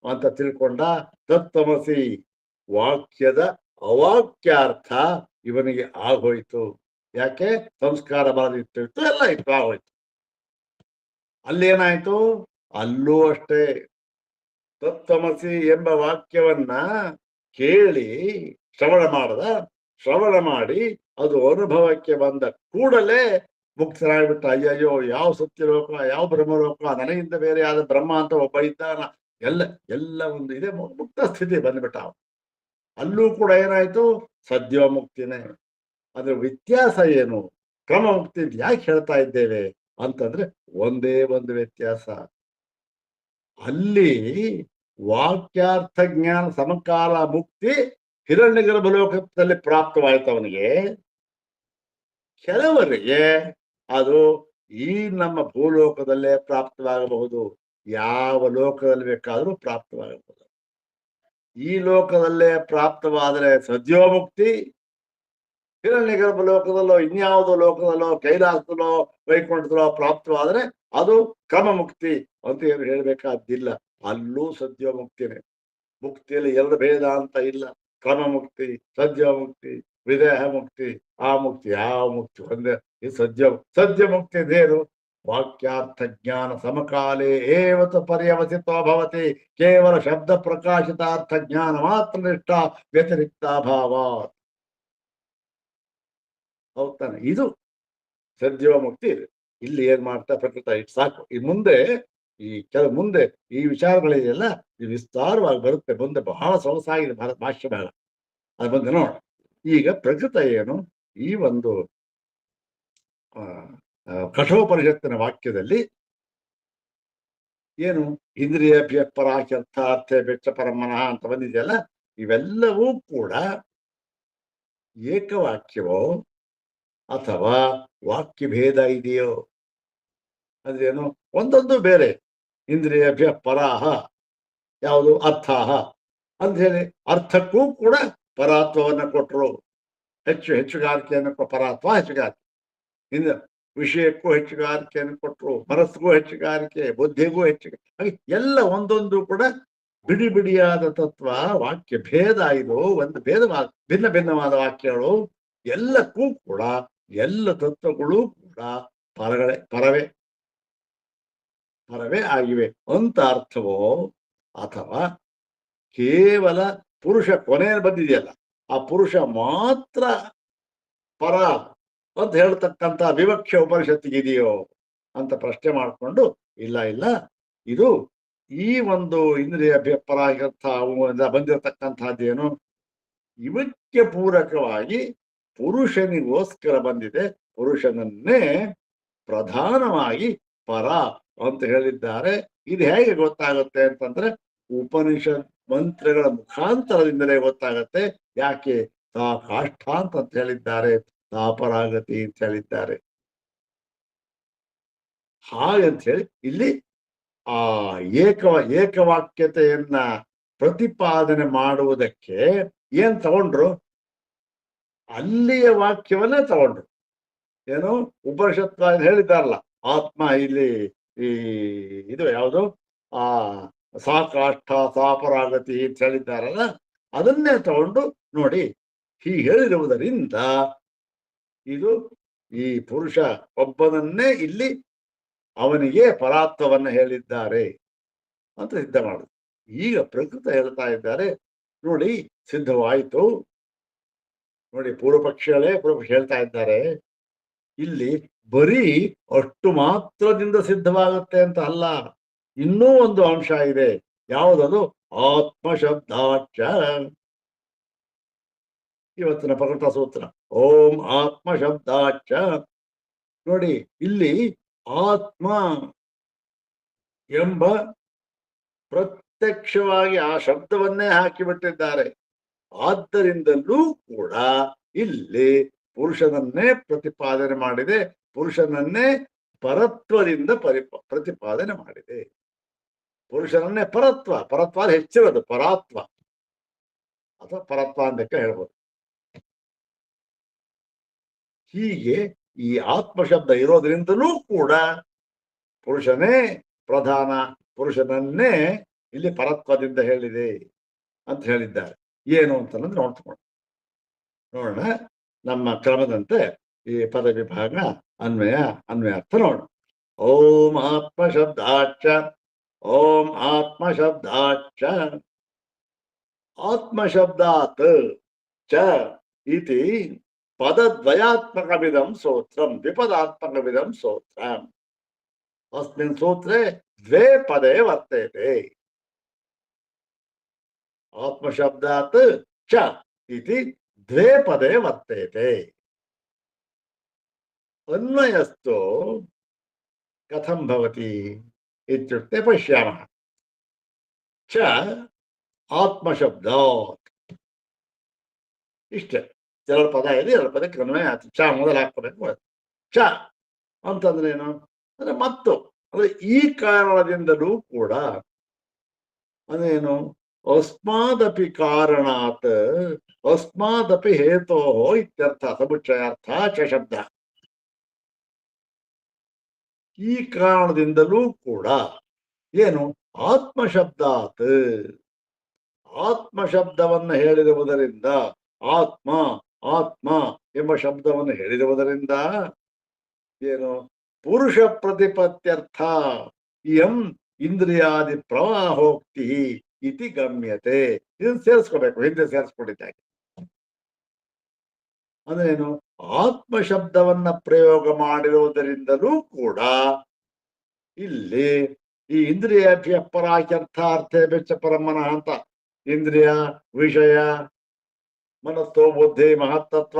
S1: ಅಂತ ತಿಳ್ಕೊಂಡ. ತತ್ವಮಸಿ ವಾಕ್ಯದ ಅವಾಕ್ಯಾರ್ಥ ಇವನಿಗೆ ಆಗೋಯ್ತು. ಯಾಕೆ? ಸಂಸ್ಕಾರ ಬರದಿತ್ತು, ಎಲ್ಲ ಇತ್ತು, ಆಗೋಯ್ತು. ಅಲ್ಲೇನಾಯ್ತು, ಅಲ್ಲೂ ಅಷ್ಟೇ ತತ್ವಮಸಿ ಎಂಬ ವಾಕ್ಯವನ್ನ ಕೇಳಿ ಶ್ರವಣ ಮಾಡಿ ಅದು ಅನುಭವಕ್ಕೆ ಬಂದ ಕೂಡಲೇ ಮುಕ್ತರಾಗ್ಬಿಟ್ಟ. ಅಯ್ಯಯ್ಯೋ, ಯಾವ ಸತ್ಯಲೋಕ, ಯಾವ ಬ್ರಹ್ಮಲೋಕ, ನನಗಿಂತ ಬೇರೆ ಆದ ಬ್ರಹ್ಮ ಅಂತ ಒಬ್ಬ ಇದ್ದಾನ, ಎಲ್ಲ ಒಂದು ಇದೆ, ಮುಕ್ತ ಸ್ಥಿತಿ ಬಂದ್ಬಿಟ್ಟ. ಅಲ್ಲೂ ಕೂಡ ಏನಾಯ್ತು, ಸದ್ಯ ಮುಕ್ತಿನೇ. ಅದ್ರ ವ್ಯತ್ಯಾಸ ಏನು, ಕ್ರಮ ಮುಕ್ತಿ ಯಾಕೆ ಹೇಳ್ತಾ ಇದ್ದೇವೆ ಅಂತಂದ್ರೆ ಒಂದೇ ಒಂದು ವ್ಯತ್ಯಾಸ. ಅಲ್ಲಿ ವಾಕ್ಯಾರ್ಥ ಜ್ಞಾನ ಸಮಕಾಲ ಮುಕ್ತಿ ಹಿರಣ್ಯಗರ್ಭ ಲೋಕದಲ್ಲಿ ಪ್ರಾಪ್ತವಾಯ್ತು ಅವನಿಗೆ. ಕೆಲವರಿಗೆ ಅದು ಈ ನಮ್ಮ ಭೂಲೋಕದಲ್ಲೇ ಪ್ರಾಪ್ತವಾಗಬಹುದು, ಯಾವ ಲೋಕದಲ್ಲಿ ಬೇಕಾದರೂ ಪ್ರಾಪ್ತವಾಗಬಹುದು. ಈ ಲೋಕದಲ್ಲೇ ಪ್ರಾಪ್ತವಾದರೆ ಸದ್ಯೋಮುಕ್ತಿ, ಹಿರಣ್ಯಗರ್ಭ ಲೋಕದಲ್ಲೋ ಇನ್ಯಾವುದೋ ಲೋಕದಲ್ಲೋ ಕೈಲಾಸದಲ್ಲೋ ವೈಕುಂಠದಲ್ಲೋ ಪ್ರಾಪ್ತವಾದರೆ ಅದು ಕ್ರಮ ಮುಕ್ತಿ ಅಂತ ಏನು ಹೇಳ್ಬೇಕಾದ್ದಿಲ್ಲ. ಅಲ್ಲೂ ಸದ್ಯೋಮುಕ್ತಿನೇ. ಮುಕ್ತಿಯಲ್ಲಿ ಎರಡು ಭೇದ ಅಂತ ಇಲ್ಲ. ಕ್ರಮ ಮುಕ್ತಿ, ಸದ್ಯೋಮುಕ್ತಿ, ವಿದೇಹ ಮುಕ್ತಿ, ಆ ಮುಕ್ತಿ, ಯಾವ ಮುಕ್ತಿ ಒಂದೇ. ಈ ಸದ್ಯ ಮುಕ್ತಿ ಇದೇನು, ವಾಕ್ಯಾರ್ಥ ಜ್ಞಾನ ಸಮಕಾಲೇ ಏವತ್ತು ಪರ್ಯವಸಿತೋ ಭವತಿ, ಕೇವಲ ಶಬ್ದ ಪ್ರಕಾಶಿತಾರ್ಥ ಜ್ಞಾನ ಮಾತ್ರ ನಿಷ್ಠ ವ್ಯತಿರಿಕ್ತಾಭಾವ. ಹೌದಾನೆ, ಇದು ಸದ್ಯೋಮುಕ್ತಿ. ಇದೆ ಇಲ್ಲಿ ಏನ್ ಮಾಡ್ತಾ ಪ್ರಕೃತ ಇಟ್ಟು ಸಾಕು. ಈ ಮುಂದೆ ಮುಂದೆ ಈ ವಿಚಾರಗಳಿದೆಯಲ್ಲ, ಇದು ವಿಸ್ತಾರವಾಗಿ ಬರುತ್ತೆ ಮುಂದೆ, ಬಹಳ ಸೊಗಸಾಗಿದೆ ಭಾಷ್ಯ ಬೇಡ, ಅದು ಬಂದು ನೋಡ. ಈಗ ಪ್ರಕೃತ ಏನು, ಈ ಒಂದು ಕಠೋಪನಿಷತ್ತಿನ ವಾಕ್ಯದಲ್ಲಿ ಏನು ಇಂದ್ರಿಯಭ್ಯ ಪರಾಚರ್ಥಾರ್ಥೆ ಬೆಚ್ಚ ಪರಮನಃ ಅಂತ ಬಂದಿದೆಯಲ್ಲ, ಇವೆಲ್ಲವೂ ಕೂಡ ಏಕವಾಕ್ಯವೋ ಅಥವಾ ವಾಕ್ಯ ಭೇದ ಇದೆಯೋ? ಅದೇನು, ಒಂದೊಂದು ಬೇರೆ. ಇಂದ್ರಿಯಭ್ಯ ಪರಾಹ ಯಾವುದು, ಅರ್ಥಾಹ ಅಂತ ಹೇಳಿ ಅರ್ಥಕ್ಕೂ ಕೂಡ ಪರಾತ್ವವನ್ನು ಕೊಟ್ಟರು, ಹೆಚ್ಚುಗಾರಿಕೆಯನ್ನು ಪರಾತ್ವ ಹೆಚ್ಚುಗಾರಿಕೆ. ಇನ್ನು ವಿಷಯಕ್ಕೂ ಹೆಚ್ಚುಗಾರಿಕೆಯನ್ನು ಕೊಟ್ಟರು, ಮನಸ್ಸಿಗೂ ಹೆಚ್ಚುಗಾರಿಕೆ, ಬುದ್ಧಿಗೂ ಹೆಚ್ಚುಗಾರಿಕೆ. ಹಾಗೆ ಎಲ್ಲ ಒಂದೊಂದು ಕೂಡ ಬಿಡಿ ಬಿಡಿಯಾದ ತತ್ವ, ವಾಕ್ಯ ಭೇದ. ಇದು ಒಂದು ಭೇದವಾದ ಭಿನ್ನವಾದ ವಾಕ್ಯಗಳು. ಎಲ್ಲಕ್ಕೂ ಕೂಡ ಎಲ್ಲ ತತ್ವಗಳು ಕೂಡ ಪರವೇ ಆಗಿವೆ ಅಂತ ಅರ್ಥವೋ, ಅಥವಾ ಕೇವಲ ಪುರುಷ ಕೊನೆಯಲ್ಲಿ ಬಂದಿದೆಯಲ್ಲ, ಆ ಪುರುಷ ಮಾತ್ರ ಪರ ಅಂತ ಹೇಳ್ತಕ್ಕಂಥ ವಿವಕ್ಷ ಉಪನಿಷತ್ತಿಗಿದೆಯೋ ಅಂತ ಪ್ರಶ್ನೆ ಮಾಡಿಕೊಂಡು, ಇಲ್ಲ ಇದು ಈ ಒಂದು ಇಂದ್ರಿಯ ಪರಾಗರ್ಥ ಬಂದಿರತಕ್ಕಂಥದ್ದೇನು, ಇವಕ್ಕೆ ಪೂರಕವಾಗಿ ಪುರುಷನಿಗೋಸ್ಕರ ಬಂದಿದೆ. ಪುರುಷನನ್ನೇ ಪ್ರಧಾನವಾಗಿ ಪರ ಅಂತ ಹೇಳಿದ್ದಾರೆ. ಇದು ಹೇಗೆ ಗೊತ್ತಾಗುತ್ತೆ ಅಂತಂದ್ರೆ, ಉಪನಿಷತ್ ಮಂತ್ರಗಳ ಮುಖಾಂತರದಿಂದಲೇ ಗೊತ್ತಾಗತ್ತೆ. ಯಾಕೆ? ತಾ ಕಾಷ್ಠಾಂತ ಅಂತ ಹೇಳಿದ್ದಾರೆ, ತಾಪರಾಗತಿ ಅಂತ ಹೇಳಿದ್ದಾರೆ. ಹಾಗಂತ ಹೇಳಿ ಇಲ್ಲಿ ಆ ಏಕವಾಕ್ಯತೆಯನ್ನ ಪ್ರತಿಪಾದನೆ ಮಾಡುವುದಕ್ಕೆ ಏನ್ ತಗೊಂಡ್ರು? ಅಲ್ಲಿಯ ವಾಕ್ಯವನ್ನೇ ತಗೊಂಡ್ರು. ಏನು ಉಪನಿಷತ್ ಹೇಳಿದ್ದಾರಲ್ಲ, ಆತ್ಮ ಇಲ್ಲಿ ಈ ಇದು ಯಾವುದು ಆ ಸಾಕಾಷ್ಠ ಸಾಪರಾಗತಿ ಅಂತ ಹೇಳಿದ್ದಾರಲ್ಲ, ಅದನ್ನೇ ತಗೊಂಡು ನೋಡಿ ಹೀಗೆ ಹೇಳಿರುವುದರಿಂದ ಇದು ಈ ಪುರುಷ ಒಬ್ಬನನ್ನೇ ಇಲ್ಲಿ ಅವನಿಗೆ ಪರಾತ್ವವನ್ನು ಹೇಳಿದ್ದಾರೆ ಅಂತ ಸಿದ್ಧ ಮಾಡುದು. ಈಗ ಪ್ರಕೃತ ಹೇಳ್ತಾ ಇದ್ದಾರೆ ನೋಡಿ, ಸಿದ್ಧವಾಯಿತು ನೋಡಿ. ಪೂರ್ವಪಕ್ಷಗಳೇ ಪೂರ್ವಪಕ್ಷ ಹೇಳ್ತಾ ಇದ್ದಾರೆ ಇಲ್ಲಿ ಬರೀ ಅಷ್ಟು ಮಾತ್ರದಿಂದ ಸಿದ್ಧವಾಗುತ್ತೆ ಅಂತ ಅಲ್ಲ, ಇನ್ನೂ ಒಂದು ಅಂಶ ಇದೆ. ಯಾವುದದು? ಆತ್ಮಶಬ್ದಾಚ. ಇವತ್ತಿನ ಪ್ರಕಟ ಸೂತ್ರ ಓಂ ಆತ್ಮಶಬ್ದಾಚ. ನೋಡಿ ಇಲ್ಲಿ ಆತ್ಮ ಎಂಬ ಪ್ರತ್ಯಕ್ಷವಾಗಿ ಆ ಶಬ್ದವನ್ನೇ ಹಾಕಿಬಿಟ್ಟಿದ್ದಾರೆ. ಆದ್ದರಿಂದಲೂ ಕೂಡ ಇಲ್ಲಿ ಪುರುಷನನ್ನೇ ಪ್ರತಿಪಾದನೆ ಮಾಡಿದೆ, ಪುರುಷನನ್ನೇ ಪರತ್ವದಿಂದ ಪ್ರತಿಪಾದನೆ ಮಾಡಿದೆ. ಪುರುಷನನ್ನೇ ಪರತ್ವ, ಪರತ್ವ ಹೆಚ್ಚಿರೋದು ಪರಾತ್ವ ಅಥವಾ ಪರತ್ವ ಅಂತಕ್ಕೆ ಹೇಳ್ಬೋದು. ಹೀಗೆ ಈ ಆತ್ಮಶಬ್ದ ಇರೋದ್ರಿಂದಲೂ ಕೂಡ ಪುರುಷನೇ ಪ್ರಧಾನ, ಪುರುಷನನ್ನೇ ಇಲ್ಲಿ ಪರತ್ವದಿಂದ ಹೇಳಿದೆ ಅಂತ ಹೇಳಿದ್ದಾರೆ. ಏನು ಅಂತಂದ್ರೆ ನೋಡೋಣ. ನಮ್ಮ ಕ್ರಮದಂತೆ ಈ ಪದ ವಿಭಾಗ ಅನ್ವಯಾರ್ಥ ನೋಡೋಣ. ಓಂ ಆತ್ಮಶಬ್ದಾಚ. ಓಂ ಆತ್ಮಶಬ್ದಾಚ. ಆತ್ಮಶಬ್ದಾತ್ ಚ ಇತಿ ಪದದ್ವಯಾತ್ಮಕವಿದಂ ಸೂತ್ರಂ ದ್ವಿಪದಾತ್ಮಕವಿದಂ ಸೂತ್ರಂ. ಅಸ್ಮಿನ್ ಸೂತ್ರೆ ದ್ವೇ ಪದೇ ವರ್ತತೆ. ಆತ್ಮಶಬ್ದಾತ್ ಚ ಇತಿ ದ್ವೇ ಪದೇ ವರ್ತತೆ. ಅನ್ವಯಸ್ತು ಕಥಂ ಭವತಿ ಇತ್ಯುಕ್ತೆ ಪಶ್ಯಾಮಃ. ಚ ಆತ್ಮಶಬ್ದಾತ್ ಇಷ್ಟೇ. ಎರಡು ಪದ ಇದೆ, ಎರಡು ಪದಕ್ಕೆ ಅನ್ವಯ ಆಯ್ತು. ಚ ಮೊದಲು ಹಾಕ್ಕೋಬೇಕು. ಚ ಅಂತಂದ್ರೆ ಏನು ಅಂದ್ರೆ ಮತ್ತು, ಅಂದ್ರೆ ಈ ಕಾರಣದಿಂದಲೂ ಕೂಡ ಅದೇನು ಅಸ್ಮಾದಪಿ ಕಾರಣಾತ್ ಅಸ್ಮಾದಪಿ ಹೇತೋ ಇತ್ಯರ್ಥ. ಸಮುಚ್ಚಯಾರ್ಥ ಚ ಶಬ್ದ. ಈ ಕಾರಣದಿಂದಲೂ ಕೂಡ ಏನು ಆತ್ಮಶಬ್ದಾತ್, ಆತ್ಮಶಬ್ದವನ್ನು ಹೇಳಿರುವುದರಿಂದ, ಆತ್ಮ ಆತ್ಮ ಎಂಬ ಶಬ್ದವನ್ನು ಹೇಳಿರುವುದರಿಂದ ಏನು ಪುರುಷ ಪ್ರತಿಪತ್ಯರ್ಥ ಇಯಂ ಇಂದ್ರಿಯಾದಿ ಪ್ರವಾಹೋಕ್ತಿ ಇತಿ ಗಮ್ಯತೆ. ಇದನ್ನು ಸೇರಿಸ್ಕೋಬೇಕು, ಹಿಂದೆ ಸೇರಿಸ್ಕೊಂಡಿದ್ದಾಗೆ. ಅಂದ್ರೇನು? ಆತ್ಮಶಬ್ದವನ್ನ ಪ್ರಯೋಗ ಮಾಡಿರುವುದರಿಂದಲೂ ಕೂಡ ಇಲ್ಲಿ ಈ ಇಂದ್ರಿಯಾಭ್ಯ ಪರಾಖ್ಯರ್ಥ ಅರ್ಥೇ ಬೆಚ್ಚ ಪರಮನ ಅಂತ ಇಂದ್ರಿಯ, ವಿಷಯ, ಮನಸ್ಸು, ಬುದ್ಧಿ, ಮಹತ್ತತ್ವ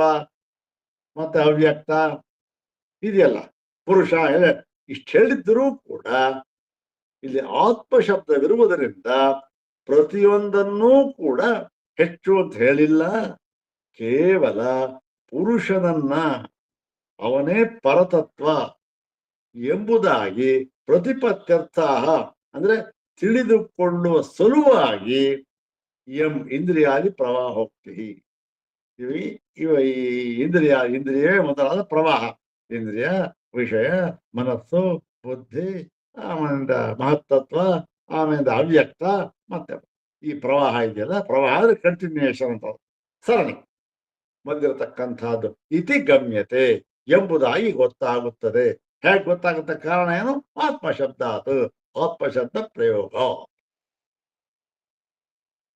S1: ಮತ್ತೆ ಅವ್ಯಕ್ತ ಇದೆಯಲ್ಲ, ಪುರುಷ ಇಷ್ಟು ಹೇಳಿದ್ದರೂ ಕೂಡ ಇಲ್ಲಿ ಆತ್ಮಶಬ್ದವಿರುವುದರಿಂದ ಪ್ರತಿಯೊಂದನ್ನೂ ಕೂಡ ಹೆಚ್ಚು ಅಂತ ಹೇಳಿಲ್ಲ. ಕೇವಲ ಪುರುಷನನ್ನ ಅವನೇ ಪರತತ್ವ ಎಂಬುದಾಗಿ ಪ್ರತಿಪತ್ಯರ್ಥ ಅಂದ್ರೆ ತಿಳಿದುಕೊಳ್ಳುವ ಸಲುವಾಗಿ ಎಂ ಇಂದ್ರಿಯಾದಿ ಪ್ರವಾಹೋಕ್ತಿ. ಇವ ಈ ಇಂದ್ರಿಯವೇ ಮೊದಲಾದ ಪ್ರವಾಹ. ಇಂದ್ರಿಯ, ವಿಷಯ, ಮನಸ್ಸು, ಬುದ್ಧಿ, ಆಮೇಲಿಂದ ಮಹತ್ತತ್ವ, ಆಮೇಲಿಂದ ಅವ್ಯಕ್ತ, ಮತ್ತೆ ಈ ಪ್ರವಾಹ ಇದೆಯಲ್ಲ, ಪ್ರವಾಹ ಕಂಟಿನ್ಯೂಯೇಷನ್ ಅಂತ ಸರಣಿ ಬಂದಿರತಕ್ಕಂಥದ್ದು ಇತಿ ಗಮ್ಯತೆ ಎಂಬುದಾಗಿ ಗೊತ್ತಾಗುತ್ತದೆ. ಹೇಗೆ ಗೊತ್ತಾಗುತ್ತೆ? ಕಾರಣ ಏನು? ಆತ್ಮಶಬ್ದಾತ್, ಆತ್ಮಶಬ್ದ ಪ್ರಯೋಗ.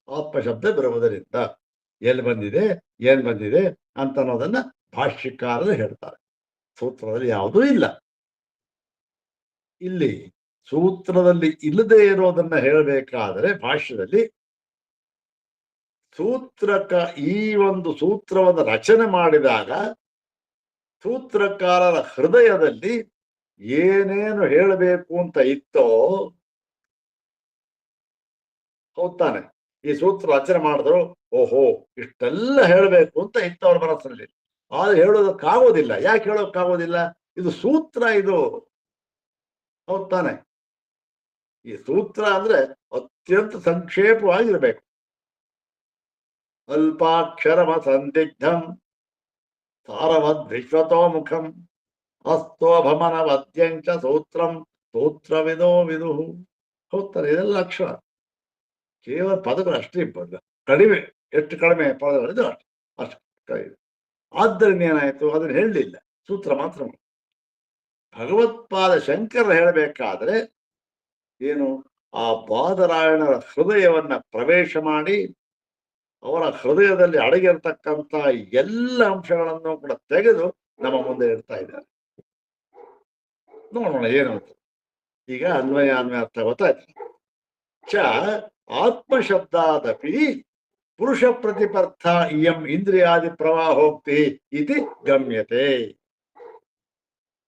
S1: ಆತ್ಮಶಬ್ದ ಬರುವುದರಿಂದ ಎಲ್ಲಿ ಬಂದಿದೆ, ಏನ್ ಬಂದಿದೆ ಅಂತ ಅನ್ನೋದನ್ನ ಭಾಷ್ಯಕಾರರು ಹೇಳ್ತಾರೆ. ಸೂತ್ರದಲ್ಲಿ ಯಾವುದೂ ಇಲ್ಲ. ಇಲ್ಲಿ ಸೂತ್ರದಲ್ಲಿ ಇಲ್ಲದೆ ಇರೋದನ್ನ ಹೇಳಬೇಕಾದರೆ ಭಾಷ್ಯದಲ್ಲಿ ಸೂತ್ರಕ ಈ ಒಂದು ಸೂತ್ರವನ್ನು ರಚನೆ ಮಾಡಿದಾಗ ಸೂತ್ರಕಾರರ ಹೃದಯದಲ್ಲಿ ಏನೇನು ಹೇಳಬೇಕು ಅಂತ ಇತ್ತೋ, ಹೌದಾನೆ, ಈ ಸೂತ್ರ ರಚನೆ ಮಾಡಿದ್ರು, ಓಹೋ ಇಷ್ಟೆಲ್ಲ ಹೇಳಬೇಕು ಅಂತ ಇತ್ತು ಅವ್ರ ಮನಸ್ಸಲ್ಲಿ. ಆದ್ರೆ ಹೇಳೋದಕ್ಕಾಗೋದಿಲ್ಲ. ಯಾಕೆ ಹೇಳೋಕ್ಕಾಗೋದಿಲ್ಲ? ಇದು ಸೂತ್ರ, ಇದು ಹೌದಾನೆ. ಈ ಸೂತ್ರ ಅಂದ್ರೆ ಅತ್ಯಂತ ಸಂಕ್ಷೇಪವಾಗಿರ್ಬೇಕು. ಅಲ್ಪಾಕ್ಷರಮ ಸಂದಿಗ್ಧಂ ಸಾರವದ್ ವಿಶ್ವತೋಮುಖಂ ಅಸ್ತೋಭಮನವದ್ಯಂಚ ಸೂತ್ರಂ ಸೂತ್ರವಿದೋ ವಿದುಹು. ಹೋಗ್ತಾರೆ, ಇದೆಲ್ಲ ಅಕ್ಷರ, ಕೇವಲ ಪದಗಳು ಅಷ್ಟೇ ಕಡಿಮೆ. ಎಷ್ಟು ಕಡಿಮೆ ಪದಗಳಿದೆ ಅಷ್ಟು ಕಡಿಮೆ. ಆದ್ದರಿಂದ ಏನಾಯ್ತು, ಅದನ್ನು ಹೇಳಲಿಲ್ಲ, ಸೂತ್ರ ಮಾತ್ರ. ಭಗವತ್ಪಾದ ಶಂಕರ ಹೇಳಬೇಕಾದ್ರೆ ಏನು, ಆ ಬಾದರಾಯಣರ ಹೃದಯವನ್ನ ಪ್ರವೇಶ ಮಾಡಿ ಅವರ ಹೃದಯದಲ್ಲಿ ಅಡಗಿರ್ತಕ್ಕಂಥ ಎಲ್ಲ ಅಂಶಗಳನ್ನು ಕೂಡ ತೆಗೆದು ನಮ್ಮ ಮುಂದೆ ಇಡ್ತಾ ಇದ್ದಾರೆ. ನೋಡೋಣ ಏನು. ಈಗ ಅನ್ವಯ ಅರ್ಥ ಗೊತ್ತಾಯ್ತು. ಚ ಆತ್ಮಶಬ್ದಾದಪಿ ಪುರುಷ ಪ್ರತಿಪರ್ಥ ಇಯಂ ಇಂದ್ರಿಯಾದಿ ಪ್ರವಾಹೋಕ್ತಿ ಇತಿ ಗಮ್ಯತೆ.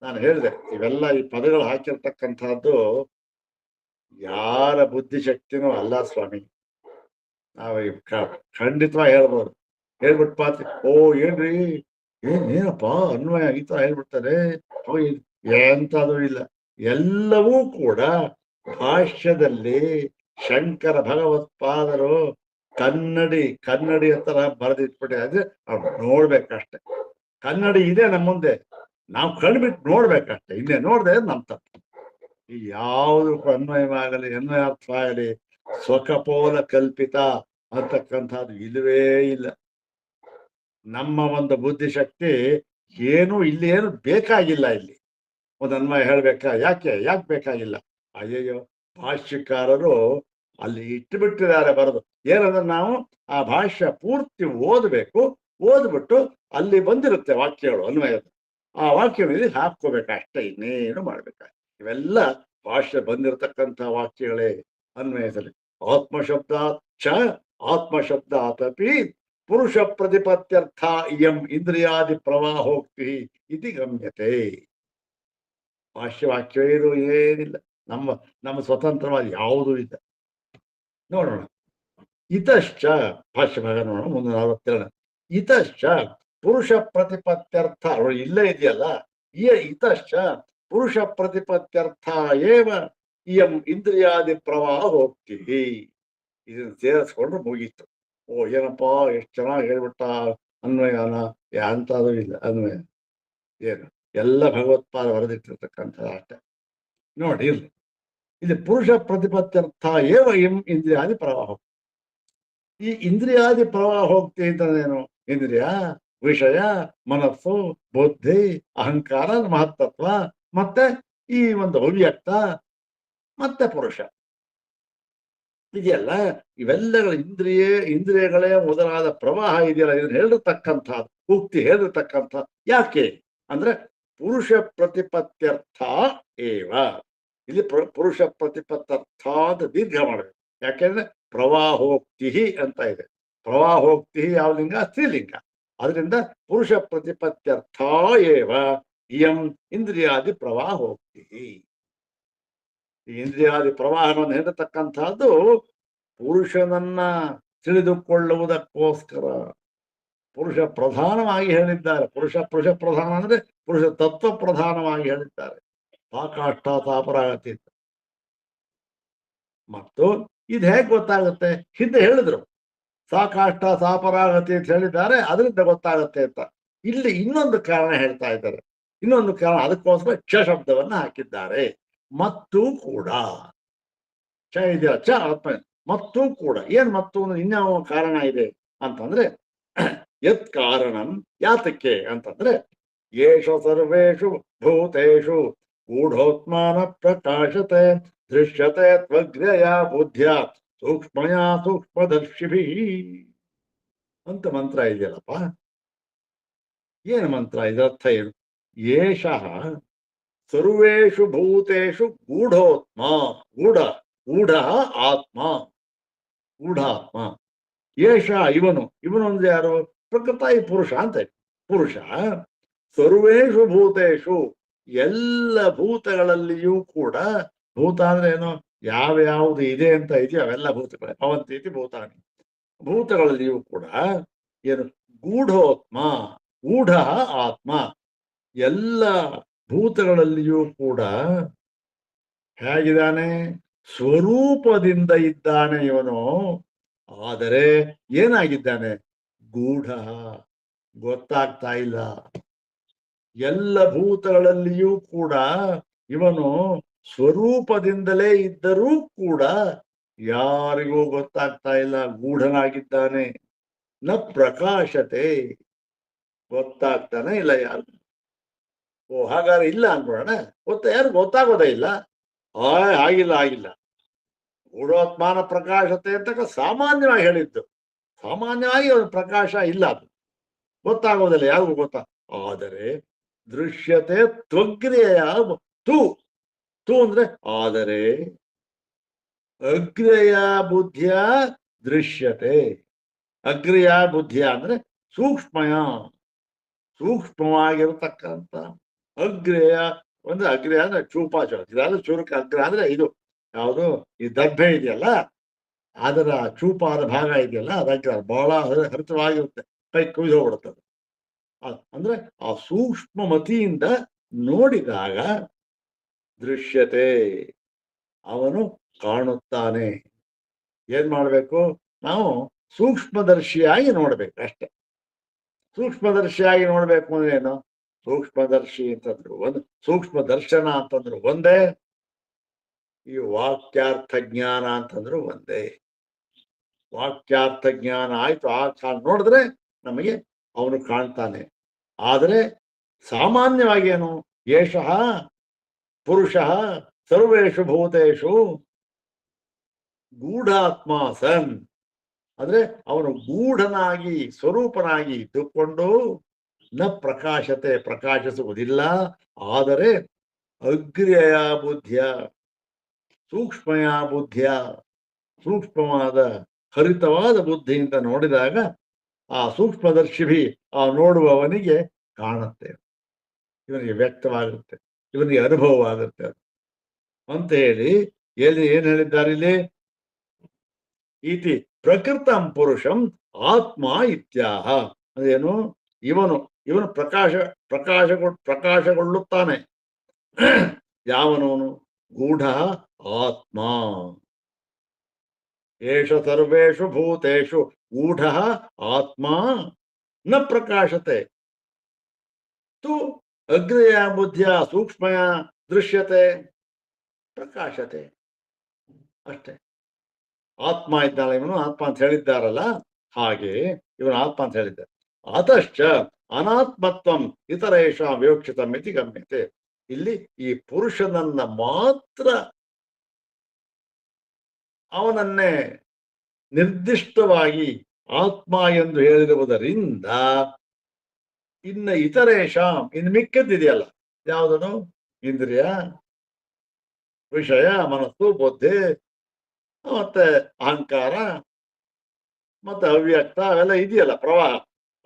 S1: ನಾನು ಹೇಳಿದೆ, ಇವೆಲ್ಲ ಈ ಪದಗಳು ಹಾಕಿರ್ತಕ್ಕಂಥದ್ದು ಯಾರ ಬುದ್ಧಿಶಕ್ತಿನೂ ಅಲ್ಲ ಸ್ವಾಮಿ. ನಾವು ಖಂಡಿತವಾಗಿ ಹೇಳ್ಬೋದು. ಹೇಳ್ಬಿಟ್ಟು ಪಾತ್ರ, ಓ ಏನ್ರಿ ಏನಪ್ಪಾ ಅನ್ವಯ ಈ ತರ ಹೇಳ್ಬಿಡ್ತಾರೆ, ಎಂತದೂ ಇಲ್ಲ. ಎಲ್ಲವೂ ಕೂಡ ಭಾಷ್ಯದಲ್ಲಿ ಶಂಕರ ಭಗವತ್ಪಾದರು ಕನ್ನಡಿ ತರ ಬರೆದಿಟ್ಬಿಟ್ಟಿದ್ರೆ ಅವ್ರು ನೋಡ್ಬೇಕಷ್ಟೆ. ಕನ್ನಡಿ ಇದೆ ನಮ್ಮ ಮುಂದೆ, ನಾವು ಕಣ್ಬಿಟ್ಟು ನೋಡ್ಬೇಕಷ್ಟೆ. ಇನ್ನೇ ನೋಡ್ದೆ ನಮ್ ತಪ್ಪು. ಈ ಯಾವುದು ಅನ್ವಯವಾಗಲಿ ಅನ್ವಯಾರ್ಥ ಆಗಲಿ ಸ್ವಕಪೋಲ ಕಲ್ಪಿತ ಅಂತಕ್ಕಂಥದ್ದು ಇಲ್ಲವೇ ಇಲ್ಲ. ನಮ್ಮ ಒಂದು ಬುದ್ಧಿಶಕ್ತಿ ಏನು ಇಲ್ಲಿ ಏನು ಬೇಕಾಗಿಲ್ಲ. ಇಲ್ಲಿ ಒಂದು ಅನ್ವಯ ಹೇಳ್ಬೇಕಾ? ಯಾಕೆ ಬೇಕಾಗಿಲ್ಲ? ಅಯ್ಯಯ್ಯೋ, ಭಾಷ್ಯಕಾರರು ಅಲ್ಲಿ ಇಟ್ಟು ಬಿಟ್ಟಿದ್ದಾರೆ ಬರೆದು. ಏನಂದ್ರೆ ನಾವು ಆ ಭಾಷ್ಯ ಪೂರ್ತಿ ಓದ್ಬಿಟ್ಟು ಅಲ್ಲಿ ಬಂದಿರುತ್ತೆ ವಾಕ್ಯಗಳು, ಅನ್ವಯದ ಆ ವಾಕ್ಯದಲ್ಲಿ ಹಾಕೋಬೇಕಷ್ಟೇ, ಇನ್ನೇನು ಮಾಡ್ಬೇಕ. ಇವೆಲ್ಲ ಭಾಷ್ಯ ಬಂದಿರತಕ್ಕಂಥ ವಾಕ್ಯಗಳೇ ಅನ್ವಯದಲ್ಲಿ. ಆತ್ಮಶಬ್ದಾತಪಿ ಪುರುಷ ಪ್ರತಿಪತ್ಯರ್ಥ ಇಯಂ ಇಂದ್ರಿಯಾದಿ ಪ್ರವಾಹೋಕ್ತಿ ಇತಿ ಗಮ್ಯತೆ. ಭಾಷ್ಯವಾಕ್ಯವೇ ಇದು ಏನಿಲ್ಲ, ನಮ್ಮ ಸ್ವತಂತ್ರವಾದ ಯಾವುದೂ ಇಲ್ಲ. ನೋಡೋಣ. ಇತಶ್ಚ ಭಾಷ್ಯ ಭಾಗ ನೋಡೋಣ, 342. ಇತಶ್ಚ ಪುರುಷ ಪ್ರತಿಪತ್ಯರ್ಥ ಇಲ್ಲೇ ಇದೆಯಲ್ಲ, ಇತಶ್ಚ ಪುರುಷ ಪ್ರತಿಪತ್ಯರ್ಥ ಏವ ಇಯಂ ಇಂದ್ರಿಯಾದಿ ಪ್ರವಾಹ ಹೋಗ್ತೀವಿ. ಇದನ್ನ ಸೇರಿಸ್ಕೊಂಡ್ರೆ ಮುಗೀತು. ಓ ಏನಪ್ಪಾ ಎಷ್ಟು ಚೆನ್ನಾಗಿ ಹೇಳ್ಬಿಟ್ಟ ಅನ್ವಯನ. ಅಂತದೂ ಇಲ್ಲ ಅನ್ವಯ, ಏನು ಎಲ್ಲ ಭಗವತ್ಪಾದ ಬರೆದಿಟ್ಟಿರ್ತಕ್ಕಂಥ ಅಷ್ಟೆ. ನೋಡಿ ಇರ್ಲಿ, ಇಲ್ಲಿ ಪುರುಷ ಪ್ರತಿಪತ್ಯರ್ಥ ಏವ ಇಂ ಇಂದ್ರಿಯಾದಿ ಪ್ರವಾಹ. ಈ ಇಂದ್ರಿಯಾದಿ ಪ್ರವಾಹ ಹೋಗ್ತಿ ಅಂತಂದೇನು? ಇಂದ್ರಿಯ, ವಿಷಯ, ಮನಸ್ಸು, ಬುದ್ಧಿ, ಅಹಂಕಾರ, ಮಹತ್ತತ್ವ, ಮತ್ತೆ ಈ ಒಂದು ಅವ್ಯಕ್ತ, ಮತ್ತೆ ಪುರುಷ ಇದೆಯಲ್ಲ, ಇವೆಲ್ಲಗಳ ಇಂದ್ರಿಯಗಳೇ ಮೊದಲಾದ ಪ್ರವಾಹ ಇದೆಯಲ್ಲ, ಇದನ್ನ ಹೇಳಿರ್ತಕ್ಕಂಥದ್ದು ಉಕ್ತಿ ಹೇಳಿರ್ತಕ್ಕಂಥ. ಯಾಕೆ ಅಂದ್ರೆ ಪುರುಷ ಪ್ರತಿಪತ್ಯರ್ಥ ಏವ. ಇಲ್ಲಿ ಪುರುಷ ಪ್ರತಿಪತ್ಯರ್ಥ ಅಂತ ದೀರ್ಘ ಮಾಡಬೇಕು. ಯಾಕೆಂದ್ರೆ ಪ್ರವಾಹೋಕ್ತಿ ಅಂತ ಇದೆ. ಪ್ರವಾಹೋಕ್ತಿ ಯಾವ ಲಿಂಗ? ಸ್ತ್ರೀಲಿಂಗ. ಅದರಿಂದ ಪುರುಷ ಪ್ರತಿಪತ್ಯರ್ಥ ಏವ ಇಯಂ ಇಂದ್ರಿಯಾದಿ ಪ್ರವಾಹೋಕ್ತಿ. ಈ ಇಂದ್ರಿಯಾದಿ ಪ್ರವಾಹವನ್ನು ಹೇಳತಕ್ಕಂಥದ್ದು ಪುರುಷನನ್ನ ತಿಳಿದುಕೊಳ್ಳುವುದಕ್ಕೋಸ್ಕರ ಪುರುಷ ಪ್ರಧಾನವಾಗಿ ಹೇಳಿದ್ದಾರೆ. ಪುರುಷ ಪ್ರಧಾನ ಅಂದ್ರೆ ಪುರುಷ ತತ್ವ ಪ್ರಧಾನವಾಗಿ ಹೇಳಿದ್ದಾರೆ. ಸಾಕಾಷ್ಟ ತಾಪರಾಗತಿ. ಮತ್ತು ಇದು ಹೇಗೆ ಗೊತ್ತಾಗುತ್ತೆ? ಹಿಂದೆ ಹೇಳಿದ್ರು ಸಾಕಾಷ್ಟ ಸಾಪರಾಗತಿ ಅಂತ ಹೇಳಿದ್ದಾರೆ, ಅದರಿಂದ ಗೊತ್ತಾಗತ್ತೆ ಅಂತ. ಇಲ್ಲಿ ಇನ್ನೊಂದು ಕಾರಣ ಹೇಳ್ತಾ ಇದ್ದಾರೆ. ಇನ್ನೊಂದು ಕಾರಣ, ಅದಕ್ಕೋಸ್ಕರ ಕ್ಷ ಶಬ್ದವನ್ನ ಹಾಕಿದ್ದಾರೆ. ಮತ್ತು ಕೂಡ ಚ ಇದೆಯಲ್ಲ, ಚ ಆತ್ಮ ಮತ್ತು ಕೂಡ. ಏನ್ ಮತ್ತು ಇನ್ಯಾವ ಕಾರಣ ಇದೆ ಅಂತಂದ್ರೆ, ಯತ್ ಕಾರಣಂ ಯಾತಕ್ಕೆ ಅಂತಂದ್ರೆ, ಯೇಷ ಸರ್ವೇಷು ಭೂತೇಷು ಗೂಢೋತ್ಮಾನ ಪ್ರಕಾಶತೆ ದೃಶ್ಯತೆ ತ್ವಗ್ರ್ಯಯ ಬುದ್ಧ್ಯ ಸೂಕ್ಷ್ಮಯ ಸೂಕ್ಷ್ಮದರ್ಶಿಭಿ ಅಂತ ಮಂತ್ರ ಇದೆಯಲ್ಲಪ್ಪ. ಏನು ಮಂತ್ರ? ಇದರ್ಥ ಏನು? ಯೇಷಃ ಸರ್ವೇಷು ಭೂತೇಷು ಗೂಢೋತ್ಮ, ಗೂಢ ಆತ್ಮ, ಗೂಢಾತ್ಮ. ಯೇಷ ಇವನು ಅಂದ್ರೆ ಯಾರು? ಪ್ರಕೃತಾಯಿ ಪುರುಷ ಅಂತ. ಪುರುಷ ಸರ್ವೇಷು ಭೂತೇಷು ಎಲ್ಲ ಭೂತಗಳಲ್ಲಿಯೂ ಕೂಡ. ಭೂತ ಅಂದ್ರೆ ಏನು? ಯಾವ್ಯಾವುದು ಇದೆ ಅಂತ ಇದೆಯೋ ಅವೆಲ್ಲ ಭೂತಗಳೇ. ಭವಂತೀತಿ ಭೂತಾನಿ. ಭೂತಗಳಲ್ಲಿಯೂ ಕೂಡ ಏನು? ಗೂಢೋತ್ಮ, ಗೂಢ ಆತ್ಮ. ಎಲ್ಲ ಭೂತಗಳಲ್ಲಿಯೂ ಕೂಡ ಹೇಗಿದ್ದಾನೆ? ಸ್ವರೂಪದಿಂದ ಇದ್ದಾನೆ ಇವನು, ಆದರೆ ಏನಾಗಿದ್ದಾನೆ? ಗೂಢ, ಗೊತ್ತಾಗ್ತಾ ಇಲ್ಲ. ಎಲ್ಲ ಭೂತಗಳಲ್ಲಿಯೂ ಕೂಡ ಇವನು ಸ್ವರೂಪದಿಂದಲೇ ಇದ್ದರೂ ಕೂಡ ಯಾರಿಗೂ ಗೊತ್ತಾಗ್ತಾ ಇಲ್ಲ, ಗೂಢನಾಗಿದ್ದಾನೆ. ನ ಪ್ರಕಾಶತೆ, ಗೊತ್ತಾಗ್ತಾನೆ ಇಲ್ಲ ಯಾರು. ಓ ಹಾಗಾದ್ರೆ ಇಲ್ಲ ಅನ್ಬೋಣ, ಯಾರು ಗೊತ್ತಾಗೋದೇ ಇಲ್ಲ. ಆಗಿಲ್ಲ. ಗೂಢೋತ್ಮಾನ ಪ್ರಕಾಶತೆ ಅಂತ ಸಾಮಾನ್ಯವಾಗಿ ಹೇಳಿದ್ದು. ಸಾಮಾನ್ಯವಾಗಿ ಅವನ ಪ್ರಕಾಶ ಇಲ್ಲ, ಅದು ಗೊತ್ತಾಗೋದಿಲ್ಲ, ಯಾರಿಗೂ ಗೊತ್ತಾ. ಆದರೆ ದೃಶ್ಯತೆ ತ್ವಗ್ರೇಯ ತು ತು ಅಂದ್ರೆ ಆದರೆ, ಅಗ್ರೇಯ ಬುದ್ಧಿಯ ದೃಶ್ಯತೆ. ಅಗ್ರೇಯ ಬುದ್ಧಿಯ ಅಂದ್ರೆ ಸೂಕ್ಷ್ಮವಾಗಿರತಕ್ಕಂಥ ಅಗ್ರೇಯ. ಅಂದ್ರೆ ಅಗ್ರೇಯ ಅಂದ್ರೆ ಚೂಪಾಚೂರ, ಚೂರಕ. ಅಗ್ರ ಅಂದ್ರೆ ಇದು ಯಾವುದು, ಈ ದರ್ಭೆ ಇದೆಯಲ್ಲ, ಅದರ ಚೂಪಾದ ಭಾಗ ಇದೆಯಲ್ಲ, ಅದಕ್ಕೆ ಬಹಳ ಹರಿತವಾಗಿರುತ್ತೆ, ಕೈ ಕುಯ್ದು ಹೋಗ್ಬಿಡುತ್ತದೆ. ಅಂದ್ರೆ ಆ ಸೂಕ್ಷ್ಮ ಮತಿಯಿಂದ ನೋಡಿದಾಗ ದೃಶ್ಯತೆ, ಅವನು ಕಾಣುತ್ತಾನೆ. ಏನ್ ಮಾಡ್ಬೇಕು ನಾವು? ಸೂಕ್ಷ್ಮದರ್ಶಿಯಾಗಿ ನೋಡ್ಬೇಕು ಅಷ್ಟೆ. ಸೂಕ್ಷ್ಮದರ್ಶಿಯಾಗಿ ನೋಡ್ಬೇಕು ಅಂದ್ರೆ ಏನು? ಸೂಕ್ಷ್ಮದರ್ಶಿ ಅಂತಂದ್ರು ಒಂದು, ಸೂಕ್ಷ್ಮ ದರ್ಶನ ಅಂತಂದ್ರು ಒಂದೇ, ಈ ವಾಕ್ಯಾರ್ಥ ಜ್ಞಾನ ಅಂತಂದ್ರು ಒಂದೇ. ವಾಕ್ಯಾರ್ಥ ಜ್ಞಾನ ಆಯ್ತು, ಆ ನೋಡಿದ್ರೆ ನಮಗೆ ಅವನು ಕಾಣ್ತಾನೆ. ಆದರೆ ಸಾಮಾನ್ಯವಾಗಿ ಏನು? ಏಷಃ ಪುರುಷಃ ಸರ್ವೇಷು ಭೂತೇಷು ಗೂಢಾತ್ಮ ಸನ್. ಅಂದ್ರೆ ಅವನು ಗೂಢನಾಗಿ ಸ್ವರೂಪನಾಗಿ ಇದ್ದುಕೊಂಡು ನ ಪ್ರಕಾಶತೆ, ಪ್ರಕಾಶಿಸುವುದಿಲ್ಲ. ಆದರೆ ಅಗ್ರ್ಯಯ ಬುದ್ಧಿಯ, ಸೂಕ್ಷ್ಮಯ ಬುದ್ಧಿಯ, ಸೂಕ್ಷ್ಮವಾದ ಹರಿತವಾದ ಬುದ್ಧಿಯಿಂದ ನೋಡಿದಾಗ ಆ ಸೂಕ್ಷ್ಮದರ್ಶಿಭಿ, ಆ ನೋಡುವವನಿಗೆ ಕಾಣುತ್ತೆ, ಇವನಿಗೆ ವ್ಯಕ್ತವಾಗುತ್ತೆ, ಇವನಿಗೆ ಅನುಭವವಾಗುತ್ತೆ ಅಂತ ಹೇಳಿ ಏನ್ ಹೇಳಿದ್ದಾರೆ ಇಲ್ಲಿ? ಇತಿ ಪ್ರಕೃತಂ ಪುರುಷಂ ಆತ್ಮ ಇತ್ಯಾಹ. ಅದೇನು? ಇವನು ಪ್ರಕಾಶಗೊಳ್ಳುತ್ತಾನೆ. ಯಾವನವನು? ಗೂಢ ಆತ್ಮ. ಏಷ ಸರ್ವೇಷು ಭೂತೇಷು ಗೂಢ ಆತ್ಮ ನ ಪ್ರಕಾಶತೆ ತು ಅಗ್ರೇಯ ಬುದ್ಧಿಯ ಸೂಕ್ಷ್ಮಯ ದೃಶ್ಯತೆ ಪ್ರಕಾಶತೆ. ಅಷ್ಟೇ. ಆತ್ಮ ಇದ್ದಾಳೆ, ಇವನು ಆತ್ಮ ಅಂತ ಹೇಳಿದ್ದಾರಲ್ಲ, ಹಾಗೆ ಇವನು ಆತ್ಮ ಅಂತ ಹೇಳಿದ್ದಾರೆ. ಅತಶ್ಚ ಅನಾತ್ಮತ್ವಂ ಇತರೇಷ ವಿವಕ್ಷಿತ ಮಿತಿ ಗಮ್ಯತೆ. ಇಲ್ಲಿ ಈ ಪುರುಷನನ್ನ ಮಾತ್ರ ಅವನನ್ನೇ ನಿರ್ದಿಷ್ಟವಾಗಿ ಆತ್ಮ ಎಂದು ಹೇಳಿರುವುದರಿಂದ ಇನ್ನು ಇತರೇಶ, ಇನ್ನು ಮಿಕ್ಕದ್ದಿದೆಯಲ್ಲ, ಯಾವುದನು? ಇಂದ್ರಿಯ, ವಿಷಯ, ಮನಸ್ಸು, ಬುದ್ಧಿ, ಮತ್ತೆ ಅಹಂಕಾರ, ಮತ್ತೆ ಅವ್ಯಕ್ತ, ಅವೆಲ್ಲ ಇದೆಯಲ್ಲ, ಪ್ರವಾಹ,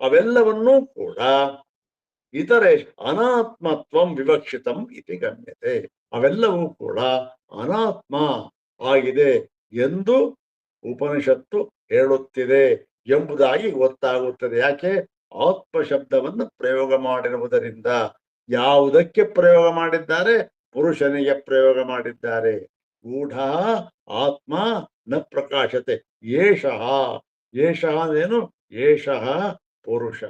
S1: ಅವೆಲ್ಲವನ್ನೂ ಕೂಡ ಇತರೆ ಅನಾತ್ಮತ್ವಂ ವಿವಕ್ಷಿತಂ ಇತಿ ಗಮ್ಯತೆ. ಅವೆಲ್ಲವೂ ಕೂಡ ಅನಾತ್ಮ ಆಗಿದೆ ಎಂದು ಉಪನಿಷತ್ತು ಹೇಳುತ್ತಿದೆ ಎಂಬುದಾಗಿ ಗೊತ್ತಾಗುತ್ತದೆ. ಯಾಕೆ? ಆತ್ಮ ಶಬ್ದವನ್ನು ಪ್ರಯೋಗ ಮಾಡಿರುವುದರಿಂದ. ಯಾವುದಕ್ಕೆ ಪ್ರಯೋಗ ಮಾಡಿದ್ದಾರೆ? ಪುರುಷನಿಗೆ ಪ್ರಯೋಗ ಮಾಡಿದ್ದಾರೆ. ಗೂಢ ಆತ್ಮ ನ ಪ್ರಕಾಶತೆ. ಏಷಃ, ಏಷಃ ಅಂದ್ರೇನು? ಏಷಃ ಪುರುಷ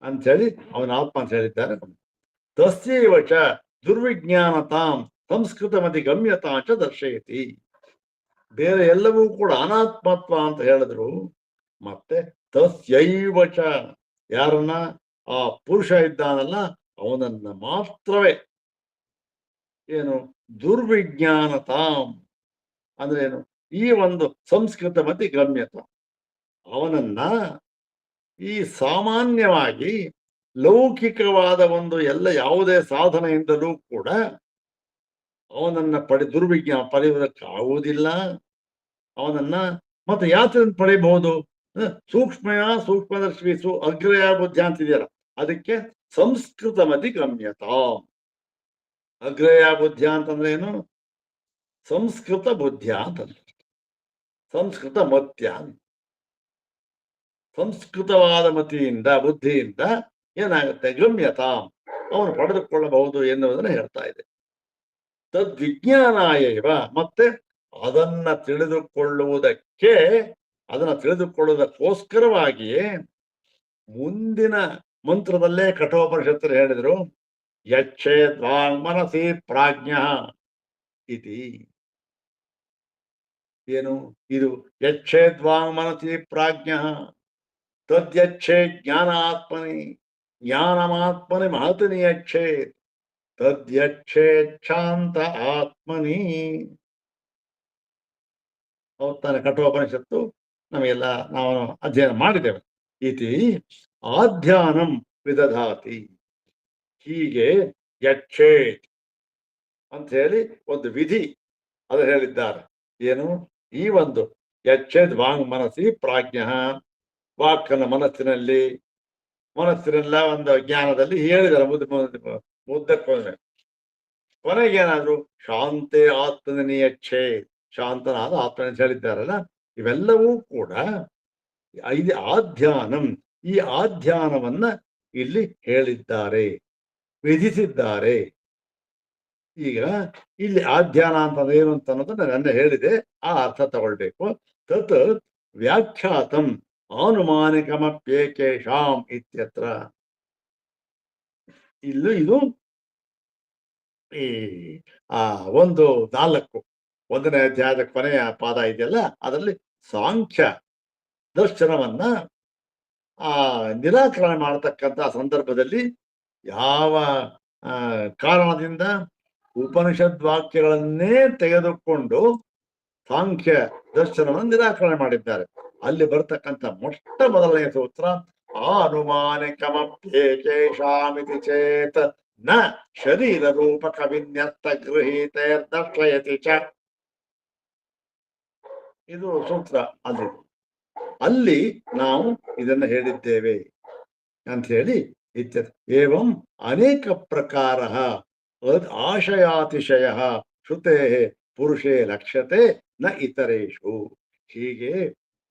S1: ಅಂಥೇಳಿ ಅವನ ಆತ್ಮ ಅಂತ ಹೇಳಿದ್ದಾರೆ. ತಸ್ಯೈವ ಚ ದುರ್ವಿಜ್ಞಾನತಾಂ ಸಂಸ್ಕೃತಮತಿ ಗಮ್ಯತಾ ಚ ದರ್ಶಯತಿ. ಬೇರೆ ಎಲ್ಲವೂ ಕೂಡ ಅನಾತ್ಮತ್ವ ಅಂತ ಹೇಳಿದ್ರು, ಮತ್ತೆ ತಸ್ಯೈವ ಚ, ಯಾರನ್ನ? ಆ ಪುರುಷ ಇದ್ದಾನಲ್ಲ ಅವನನ್ನ ಮಾತ್ರವೇ ಏನು? ದುರ್ವಿಜ್ಞಾನತಾಂ ಅಂದ್ರೆ ಏನು? ಈ ಒಂದು ಸಂಸ್ಕೃತ ಮತಿ ಗಮ್ಯತ, ಅವನನ್ನ ಈ ಸಾಮಾನ್ಯವಾಗಿ ಲೌಕಿಕವಾದ ಒಂದು ಎಲ್ಲ ಯಾವುದೇ ಸಾಧನೆಯಿಂದಲೂ ಕೂಡ ಅವನನ್ನ ಪಡೆಯುವುದಕ್ಕಾಗುವುದಿಲ್ಲ. ಅವನನ್ನ ಮತ್ತೆ ಯಾತ್ರೆಯನ್ನು ಪಡೆಯಬಹುದು? ಸೂಕ್ಷ್ಮದರ್ಶಿ ಅಗ್ರಯ ಬುದ್ಧ ಅಂತಿದೆಯಲ್ಲ, ಅದಕ್ಕೆ ಸಂಸ್ಕೃತ ಮತಿ ಗಮ್ಯತ. ಅಗ್ರಯ ಬುದ್ಧ ಅಂತಂದ್ರೆ ಏನು? ಸಂಸ್ಕೃತ ಬುದ್ಧ ಅಂತಂದ್ರೆ ಸಂಸ್ಕೃತ ಮತ್ಯ. ಸಂಸ್ಕೃತವಾದ ಮತಿಯಿಂದ, ಬುದ್ಧಿಯಿಂದ ಏನಾಗುತ್ತೆ? ಗಮ್ಯತ, ಅವನು ಪಡೆದುಕೊಳ್ಳಬಹುದು ಎನ್ನುವುದನ್ನು ಹೇಳ್ತಾ ಇದೆ. ತದ್ವಿಜ್ಞಾನಾಯ ಇವ, ಮತ್ತೆ ಅದನ್ನ ತಿಳಿದುಕೊಳ್ಳುವುದಕ್ಕೋಸ್ಕರವಾಗಿಯೇ ಮುಂದಿನ ಮಂತ್ರದಲ್ಲೇ ಕಠೋಪನಿಷತ್ತರು ಹೇಳಿದ್ರು, ಯಚ್ಛೇದ್ವಾಂಗ್ ಮನಸಿ ಪ್ರಾಜ್ಞ ಇತಿ. ಏನು ಇದು? ಯಚ್ಛೇದ್ವಾಂಗ್ ಮನಸಿ ಪ್ರಾಜ್ಞ ತದ್ಯಚ್ಛೇ ಜ್ಞಾನಾತ್ಮನಿ ಜ್ಞಾನಮಾತ್ಮನಿ ಮಹತಿ ನಿಯಚ್ಛೇ ತದ್ಯಚ್ಛೇಚ್ಛಾಂತ ಆತ್ಮನಿ. ಅವತ್ತಾನೆ ಕಠೋಪನಿಷತ್ತು ನಮಗೆಲ್ಲ ನಾವು ಅಧ್ಯಯನ ಮಾಡಿದ್ದೇವೆ. ಇತಿ ಆಧ್ಯಾನಂ ವಿದಧಾತಿ. ಹೀಗೆ ಯಚ್ಛೇತ್ ಅಂತ ಹೇಳಿ ಒಂದು ವಿಧಿ ಅದು ಹೇಳಿದ್ದಾರೆ. ಏನು? ಈ ಒಂದು ಯಚ್ಛೇದ್ ವಾಂಗ್ ಮನಸ್ಸಿ ಪ್ರಾಜ್ಞ, ವಾಕ್ಕನ ಮನಸ್ಸಿನೆಲ್ಲ ಒಂದು ಜ್ಞಾನದಲ್ಲಿ ಹೇಳಿದ್ದಾರೆ ಮುದ್ದಕ್ಕೊಂದು. ಕೊನೆಗೇನಾದ್ರು ಶಾಂತೆ ಆತ್ಮನಿ ಯಚ್ಛೇ, ಶಾಂತನಾದ ಆತ್ಮನ ಹೇಳಿದ್ದಾರಲ್ಲ. ಇವೆಲ್ಲವೂ ಕೂಡ ಇದು ಆಧ್ಯಾನಂ, ಈ ಆಧ್ಯಾನವನ್ನ ಇಲ್ಲಿ ಹೇಳಿದ್ದಾರೆ, ವಿಧಿಸಿದ್ದಾರೆ. ಈಗ ಇಲ್ಲಿ ಆಧ್ಯಾನ ಅಂತಂದ್ರೆ ಏನು ಅಂತ ಅನ್ನೋದನ್ನ ನನ್ನ ಹೇಳಿದೆ, ಆ ಅರ್ಥ ತಗೊಳ್ಬೇಕು. ತತ್ ವ್ಯಾಖ್ಯಾತಂ ಆನುಮಾನಿಕಮಪ್ಯೇಕೇಷಾಂ ಇತ್ಯತ್ರ. ಇಲ್ಲೂ ಇದು ಈ ಒಂದು 1ನೇ ಅಧ್ಯಾಯದ ಕೊನೆಯ ಪಾದ ಇದೆಯಲ್ಲ, ಅದರಲ್ಲಿ ಸಾಂಖ್ಯ ದರ್ಶನವನ್ನ ನಿರಾಕರಣೆ ಮಾಡತಕ್ಕಂತ ಸಂದರ್ಭದಲ್ಲಿ ಯಾವ ಕಾರಣದಿಂದ ಉಪನಿಷದ್ ವಾಕ್ಯಗಳನ್ನೇ ತೆಗೆದುಕೊಂಡು ಸಾಂಖ್ಯ ದರ್ಶನವನ್ನು ನಿರಾಕರಣೆ ಮಾಡಿದ್ದಾರೆ. ಅಲ್ಲಿ ಬರ್ತಕ್ಕಂಥ ಮೊಟ್ಟ ಮೊದಲನೆಯ ಸೂತ್ರ ಆನುಮಾನಿಕಮಪ್ಯೇಕೇಷಾಮಿತಿ ಚೇತ್ ನ ಶರೀರ ರೂಪಕ ವಿನ್ಯಸ್ತ ಗೃಹೀತೇರ್ದರ್ಶಯತಿ ಚ. ಇದು ಸೂತ್ರ. ಅಲ್ಲಿ ನಾವು ಇದನ್ನ ಹೇಳಿದ್ದೇವೆ ಅಂತ ಹೇಳಿ ಏವಂ ಅನೇಕ ಪ್ರಕಾರ ಆಶಯಾತಿಶಯ ಶ್ರುತೆ ಪುರುಷೇ ಲಕ್ಷ್ಯತೆ ನ ಇತರೇಷು. ಹೀಗೆ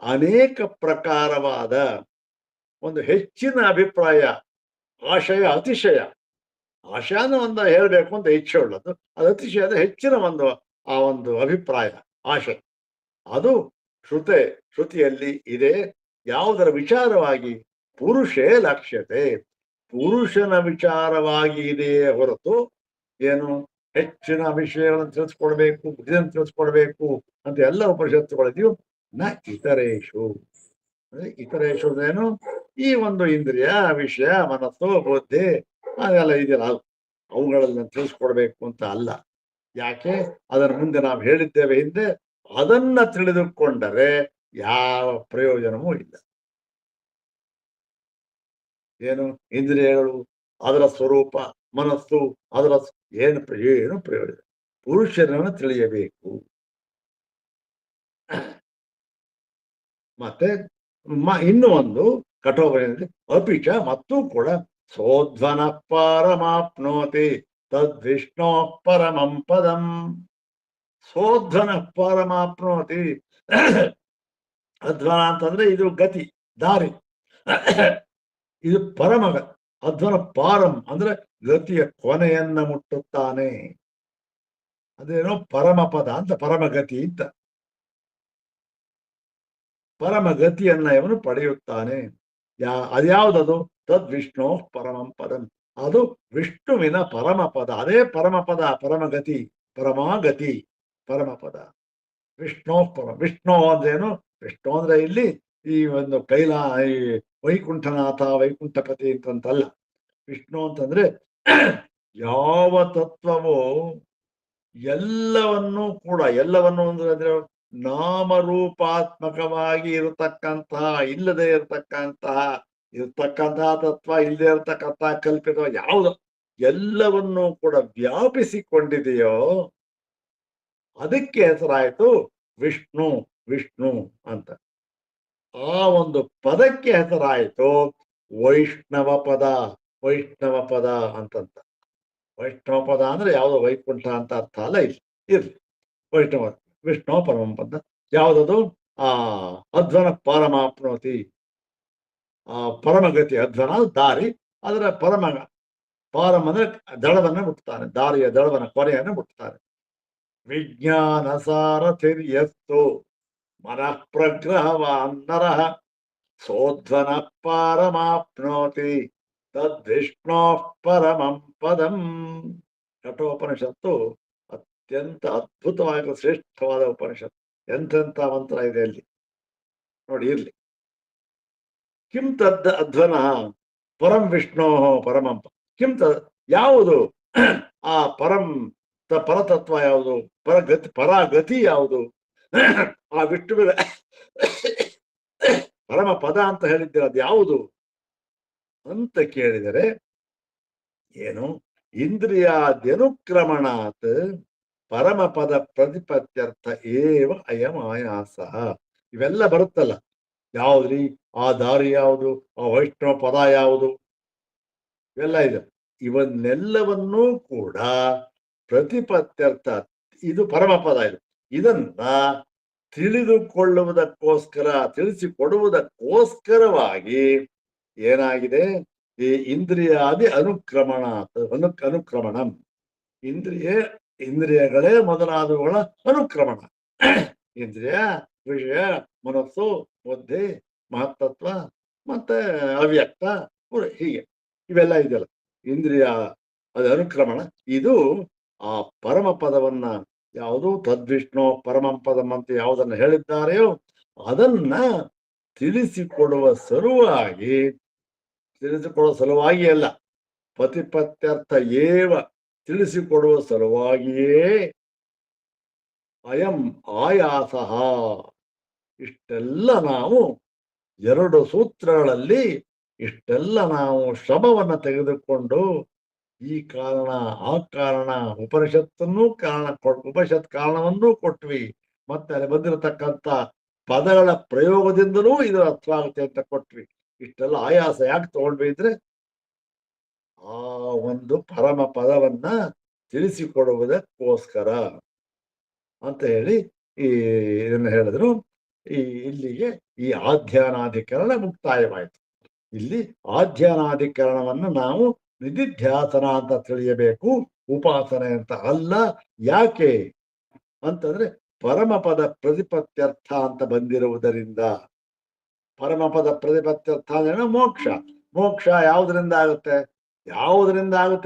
S1: ಅನೇಕ ಪ್ರಕಾರವಾದ ಒಂದು ಹೆಚ್ಚಿನ ಅಭಿಪ್ರಾಯ, ಆಶಯ ಅತಿಶಯ. ಆಶಯನ ಒಂದು ಹೇಳಬೇಕು ಅಂತ ಇಚ್ಛೆ ಉಳ್ಳದ್ದು, ಅದು ಅತಿಶಯದ ಹೆಚ್ಚಿನ ಆ ಒಂದು ಅಭಿಪ್ರಾಯ ಆಶಯ, ಅದು ಶ್ರುತಿಯಲ್ಲಿ ಇದೆ. ಯಾವುದರ ವಿಚಾರವಾಗಿ? ಪುರುಷೇ ಲಕ್ಷ್ಯತೆ, ಪುರುಷನ ವಿಚಾರವಾಗಿ ಇದೆಯೇ ಹೊರತು ಏನು ಹೆಚ್ಚಿನ ವಿಷಯಗಳನ್ನು ತಿಳಿಸ್ಕೊಡ್ಬೇಕು, ಬುದ್ಧಿಯನ್ನು ತಿಳಿಸ್ಕೊಡ್ಬೇಕು ಅಂತ ಎಲ್ಲ ಉಪನಿಷತ್ತುಗಳಿದೆಯೋ ನ ಇತರೇಶು. ಅಂದ್ರೆ ಇತರೇಶು ಏನು? ಈ ಒಂದು ಇಂದ್ರಿಯ, ವಿಷಯ, ಮನಸ್ಸು, ಬುದ್ಧಿ ಅದೆಲ್ಲ ಇದೆಯಲ್ಲ, ಅವುಗಳನ್ನ ತಿಳಿಸ್ಕೊಡ್ಬೇಕು ಅಂತ ಅಲ್ಲ. ಯಾಕೆ? ಅದರ ಮುಂದೆ ನಾವು ಹೇಳಿದ್ದೇವೆ ಹಿಂದೆ, ಅದನ್ನ ತಿಳಿದುಕೊಂಡರೆ ಯಾವ ಪ್ರಯೋಜನವೂ ಇಲ್ಲ. ಏನು? ಇಂದ್ರಿಯಗಳು, ಅದರ ಸ್ವರೂಪ, ಮನಸ್ಸು, ಅದರ ಏನು ಪ್ರಯೋಜನ? ಪುರುಷರನ್ನು ತಿಳಿಯಬೇಕು. ಮತ್ತೆ ಇನ್ನು ಒಂದು ಕಠೋಪನಿಷತ್ತು ಅಪಿಚ, ಮತ್ತು ಕೂಡ ಸೋಧ್ವನ ಪರಮಾಪ್ನೋತಿ ತದ್ವಿಷ್ಣೋ ಪರಮಂ ಪದಂ. ಸೋಧ್ವನ ಪರಮಾಪ್ನೋತಿ. ಅಧ್ವನ ಅಂತಂದ್ರೆ ಇದು ಗತಿ, ದಾರಿ. ಇದು ಪರಮ. ಅಧ್ವನ ಪಾರಂ ಅಂದ್ರೆ ಗತಿಯ ಕೊನೆಯನ್ನ ಮುಟ್ಟುತ್ತಾನೆ. ಅದೇನೋ ಪರಮಪದ ಅಂತ, ಪರಮಗತಿ ಅಂತ. ಪರಮಗತಿಯನ್ನ ಇವನು ಪಡೆಯುತ್ತಾನೆ. ಅದ್ಯಾವುದದು? ತದ್ವಿಷ್ಣು ಪರಮಂ ಪದಂ. ಅದು ವಿಷ್ಣುವಿನ ಪರಮಪದ. ಅದೇ ಪರಮಪದ, ಪರಮಗತಿ, ಪರಮಾಗತಿ, ಪರಮಪದ. ವಿಷ್ಣು ಅಂದ್ರೇನು? ವಿಷ್ಣು ಅಂದ್ರೆ ಇಲ್ಲಿ ಈ ಒಂದು ಈ ವೈಕುಂಠನಾಥ, ವೈಕುಂಠಪತಿ ಅಂತಲ್ಲ. ವಿಷ್ಣು ಅಂತಂದ್ರೆ ಯಾವ ತತ್ವವೋ ಎಲ್ಲವನ್ನೂ ಕೂಡ, ಎಲ್ಲವನ್ನು ಅಂದ್ರೆ ನಾಮರೂಪಾತ್ಮಕವಾಗಿ ಇರತಕ್ಕಂತಹ, ಇಲ್ಲದೆ ಇರತಕ್ಕಂತಹ ತತ್ವ, ಇಲ್ಲದೆ ಇರತಕ್ಕಂತಹ ಕಲ್ಪಿತ ಯಾವುದು ಎಲ್ಲವನ್ನೂ ಕೂಡ ವ್ಯಾಪಿಸಿಕೊಂಡಿದೆಯೋ ಅದಕ್ಕೆ ಹೆಸರಾಯಿತು ವಿಷ್ಣು. ವಿಷ್ಣು ಅಂತ ಆ ಒಂದು ಪದಕ್ಕೆ ಹೆಸರಾಯಿತು ವೈಷ್ಣವ ಪದ. ವೈಷ್ಣವ ಪದ ಅಂತಂತ. ವೈಷ್ಣವ ಪದ ಅಂದ್ರೆ ಯಾವುದು? ವೈಕುಂಠ ಅಂತ ಅರ್ಥ ಅಲ್ಲ. ಇರ್ಲಿ, ವೈಷ್ಣವ, ವಿಷ್ಣು ಪರಮ ಪದ. ಯಾವುದದು? ಅಧ್ವನ ಪರಮಾಪ್ನೋತಿ, ಪರಮಗತಿ. ಅಧ್ವನ ದಾರಿ, ಅದರ ಪರಮ. ಪಾರಂ ಅಂದ್ರೆ ದಳವನ್ನ ಮುಟ್ತಾನೆ, ದಾರಿಯ ದಳವನ್ನ, ಕೊನೆಯನ್ನು ಮುಟ್ತಾನೆ. ವಿಜ್ಞಾನ ಸಾರಥಿರ್ಯಸ್ತು ಮನಃ ಪ್ರಗ್ರಹವಾನ್ ನರಃ ಸೋಧ್ವನ ಪಾರಮಾಪ್ನೋತಿ ತದ್ವಿಷ್ಣೋ ಪರಮಂ ಪದಂ. ಕಠೋಪನಿಷತ್ತು ಅತ್ಯಂತ ಅದ್ಭುತವಾಗಿ ಶ್ರೇಷ್ಠವಾದ ಉಪನಿಷತ್ತು. ಎಂತೆಂಥ ಮಂತ್ರ ಇದೆ ಅಲ್ಲಿ ನೋಡಿ. ಇರ್ಲಿ. ಕಿಂ ತದ್ ಅಧ್ವನ ಪರಂ ವಿಷ್ಣೋ ಪರಮಂ. ಕಿಂ ಯಾವುದು ಆ ಪರತತ್ವ ಯಾವುದು, ಪರಾಗತಿ ಯಾವುದು, ಆ ವಿಷ್ಣುವಿನ ಪರಮ ಪದ ಅಂತ ಹೇಳಿದ್ದೀರ ಅದು ಯಾವುದು ಅಂತ ಕೇಳಿದರೆ ಏನು, ಇಂದ್ರಿಯಾದ್ಯನುಕ್ರಮಣಾತ್ ಪರಮಪದ ಪ್ರತಿಪತ್ಯರ್ಥ ಏವ ಅಯಂ ಆಯಾಸ. ಇವೆಲ್ಲ ಬರುತ್ತಲ್ಲ, ಯಾವ್ದ್ರಿ ಆ ದಾರಿ ಯಾವುದು, ಆ ವೈಷ್ಣವ ಪದ ಯಾವುದು, ಇವೆಲ್ಲ ಇದೆ. ಇವನ್ನೆಲ್ಲವನ್ನೂ ಕೂಡ ಪ್ರತಿಪತ್ಯರ್ಥ, ಇದು ಪರಮಪದ, ಇದನ್ನ ತಿಳಿದುಕೊಳ್ಳುವುದಕ್ಕೋಸ್ಕರ, ತಿಳಿಸಿಕೊಡುವುದಕ್ಕೋಸ್ಕರವಾಗಿ ಏನಾಗಿದೆ, ಈ ಇಂದ್ರಿಯಾದಿ ಅನುಕ್ರಮಣಂ, ಇಂದ್ರಿಯಗಳೇ ಮೊದಲಾದವುಗಳ ಅನುಕ್ರಮಣ. ಇಂದ್ರಿಯ, ವಿಷಯ, ಮನಸ್ಸು, ಬುದ್ಧಿ, ಮಹತ್ತತ್ವ, ಮತ್ತೆ ಅವ್ಯಕ್ತ, ಹೀಗೆ ಇವೆಲ್ಲ ಇದೆಯಲ್ಲ, ಇಂದ್ರಿಯ ಅದು ಅನುಕ್ರಮಣ. ಇದು ಆ ಪರಮ ಪದವನ್ನ, ಯಾವುದು ತದ್ವಿಷ್ಣು ಪರಮಂ ಪದಂ ಅಂತ ಯಾವುದನ್ನು ಹೇಳಿದ್ದಾರೆಯೋ ಅದನ್ನ ತಿಳಿಸಿಕೊಡುವ ಸಲುವಾಗಿ ಅಲ್ಲ, ಪ್ರತಿಪತ್ಯರ್ಥ ಏವ ತಿಳಿಸಿಕೊಡುವ ಸಲುವಾಗಿಯೇ ಅಯಂ ಆಯಾಸ. ಇಷ್ಟೆಲ್ಲ ನಾವು 2 ಸೂತ್ರಗಳಲ್ಲಿ ಇಷ್ಟೆಲ್ಲ ನಾವು ಶ್ರಮವನ್ನು ತೆಗೆದುಕೊಂಡು ಈ ಕಾರಣ ಆ ಕಾರಣ ಉಪನಿಷತ್ತನ್ನೂ ಉಪನಿಷತ್ ಕಾರಣವನ್ನೂ ಕೊಟ್ವಿ, ಮತ್ತೆ ಅಲ್ಲಿ ಬಂದಿರತಕ್ಕಂಥ ಪದಗಳ ಪ್ರಯೋಗದಿಂದಲೂ ಇದರ ಅರ್ಥ ಆಗುತ್ತೆ ಅಂತ ಕೊಟ್ವಿ. ಇಷ್ಟೆಲ್ಲ ಆಯಾಸ ಯಾಕೆ ತಗೊಂಡ್ವಿ ಇದ್ರೆ ಆ ಒಂದು ಪರಮ ಪದವನ್ನ ತಿಳಿಸಿಕೊಡುವುದಕ್ಕೋಸ್ಕರ ಅಂತ ಹೇಳಿ ಇದನ್ನು ಹೇಳಿದ್ರು. ಇಲ್ಲಿಗೆ ಈ ಆಧ್ಯಾನಾಧಿಕರಣ ಮುಕ್ತಾಯವಾಯಿತು. ಇಲ್ಲಿ ಆಧ್ಯಾನಾಧಿಕರಣವನ್ನು ನಾವು ನಿಧಿಧ್ಯಾಸನ ಅಂತ ತಿಳಿಯಬೇಕು, ಉಪಾಸನೆ ಅಂತ ಅಲ್ಲ. ಯಾಕೆ ಅಂತಂದ್ರೆ ಪರಮಪದ ಪ್ರತಿಪತ್ಯರ್ಥ ಅಂತ ಬಂದಿರುವುದರಿಂದ. ಪರಮಪದ ಪ್ರತಿಪತ್ಯರ್ಥ ಅಂದ್ರೆ ಮೋಕ್ಷ. ಮೋಕ್ಷ ಯಾವುದರಿಂದ ಆಗುತ್ತೆ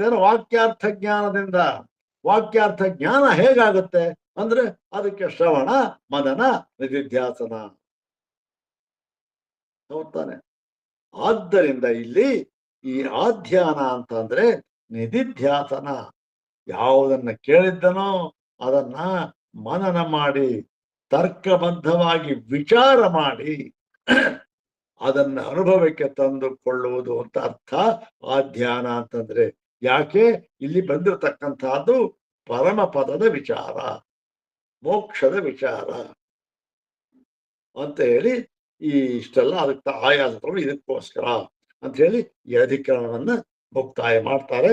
S1: ಅಂದ್ರೆ ವಾಕ್ಯಾರ್ಥ ಜ್ಞಾನದಿಂದ. ವಾಕ್ಯಾರ್ಥ ಜ್ಞಾನ ಹೇಗಾಗುತ್ತೆ ಅಂದ್ರೆ ಅದಕ್ಕೆ ಶ್ರವಣ, ಮನನ, ನಿಧಿಧ್ಯಾಸನ. ಹೌದಾನೆ? ಆದ್ದರಿಂದ ಇಲ್ಲಿ ಈ ಆಧ್ಯಾನ ಅಂತಂದ್ರೆ ನಿಧಿಧ್ಯಾಸನ. ಯಾವುದನ್ನ ಕೇಳಿದ್ದನೋ ಅದನ್ನ ಮನನ ಮಾಡಿ, ತರ್ಕಬದ್ಧವಾಗಿ ವಿಚಾರ ಮಾಡಿ ಅದನ್ನ ಅನುಭವಕ್ಕೆ ತಂದುಕೊಳ್ಳುವುದು ಅಂತ ಅರ್ಥ ಆಧ್ಯಾನ ಅಂತಂದ್ರೆ. ಯಾಕೆ ಇಲ್ಲಿ ಬಂದಿರತಕ್ಕಂತಹದ್ದು ಪರಮ ಪದದ ವಿಚಾರ, ಮೋಕ್ಷದ ವಿಚಾರ ಅಂತ ಹೇಳಿ ಇಷ್ಟೆಲ್ಲ ಅದಕ್ಕೆ ಆಯಾಸ ತಗೊಂಡು ಇದಕ್ಕೋಸ್ಕರ ಅಂತ ಹೇಳಿ ಈ ಅಧಿಕರಣವನ್ನ ಮುಕ್ತಾಯ ಮಾಡ್ತಾರೆ.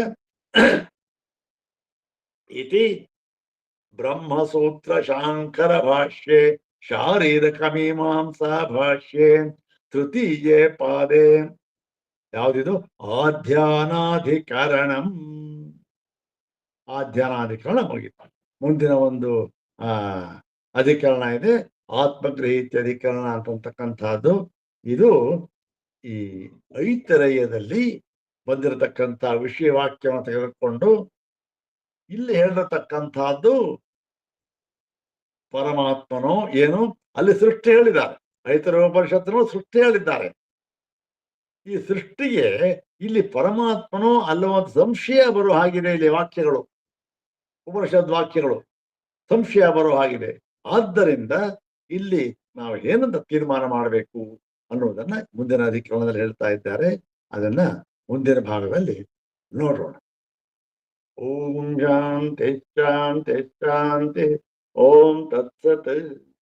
S1: ಇತಿ ಬ್ರಹ್ಮಸೂತ್ರ ಶಾಂಕರ ಭಾಷ್ಯೆ ಶಾರೀರಕ ಮೀಮಾಂಸಾ ಭಾಷ್ಯೆ ತೃತೀಯೇ ಪಾದೆ. ಯಾವುದಿದು? ಆಧ್ಯಾನಾಧಿಕರಣಂ. ಆಧ್ಯಾನಾಧಿಕರಣ ಮುಗಿತು. ಮುಂದಿನ ಒಂದು ಅಧಿಕರಣ ಇದೆ, ಆತ್ಮಗ್ರಹೀತ್ಯ ಅಧಿಕರಣ ಅಂತಕ್ಕಂಥದ್ದು. ಇದು ಈ ಐತರೇಯದಲ್ಲಿ ಬಂದಿರತಕ್ಕಂಥ ವಿಷಯ ವಾಕ್ಯವನ್ನು ತೆಗೆದುಕೊಂಡು ಇಲ್ಲಿ ಹೇಳಿರತಕ್ಕಂಥದ್ದು ಪರಮಾತ್ಮನೋ ಏನು ಅಲ್ಲಿ ಸೃಷ್ಟಿ ಹೇಳಿದ್ದಾರೆ. ಐತರೇಯ ಉಪನಿಷತ್ತನ್ನು ಸೃಷ್ಟಿ ಹೇಳಿದ್ದಾರೆ. ಈ ಸೃಷ್ಟಿಗೆ ಇಲ್ಲಿ ಪರಮಾತ್ಮನೋ ಅಲ್ಲವ ಸಂಶಯ ಬರೋ ಹಾಗಿದೆ. ಇಲ್ಲಿ ವಾಕ್ಯಗಳು, ಉಪನಿಷದ್ ವಾಕ್ಯಗಳು ಸಂಶಯ ಬರೋ ಹಾಗಿದೆ. ಆದ್ದರಿಂದ ಇಲ್ಲಿ ನಾವು ಏನಂತ ತೀರ್ಮಾನ ಮಾಡಬೇಕು ಅನ್ನುವುದನ್ನ ಮುಂದಿನ ಅಧಿಕರಣದಲ್ಲಿ ಹೇಳ್ತಾ ಇದ್ದಾರೆ. ಅದನ್ನ ಮುಂದಿನ ಭಾಗದಲ್ಲಿ ನೋಡೋಣ. ಓಂ ಶಾಂತಿ ಶಾಂತಿ ಶಾಂತಿ. ಓಂ ತತ್ಸತ್.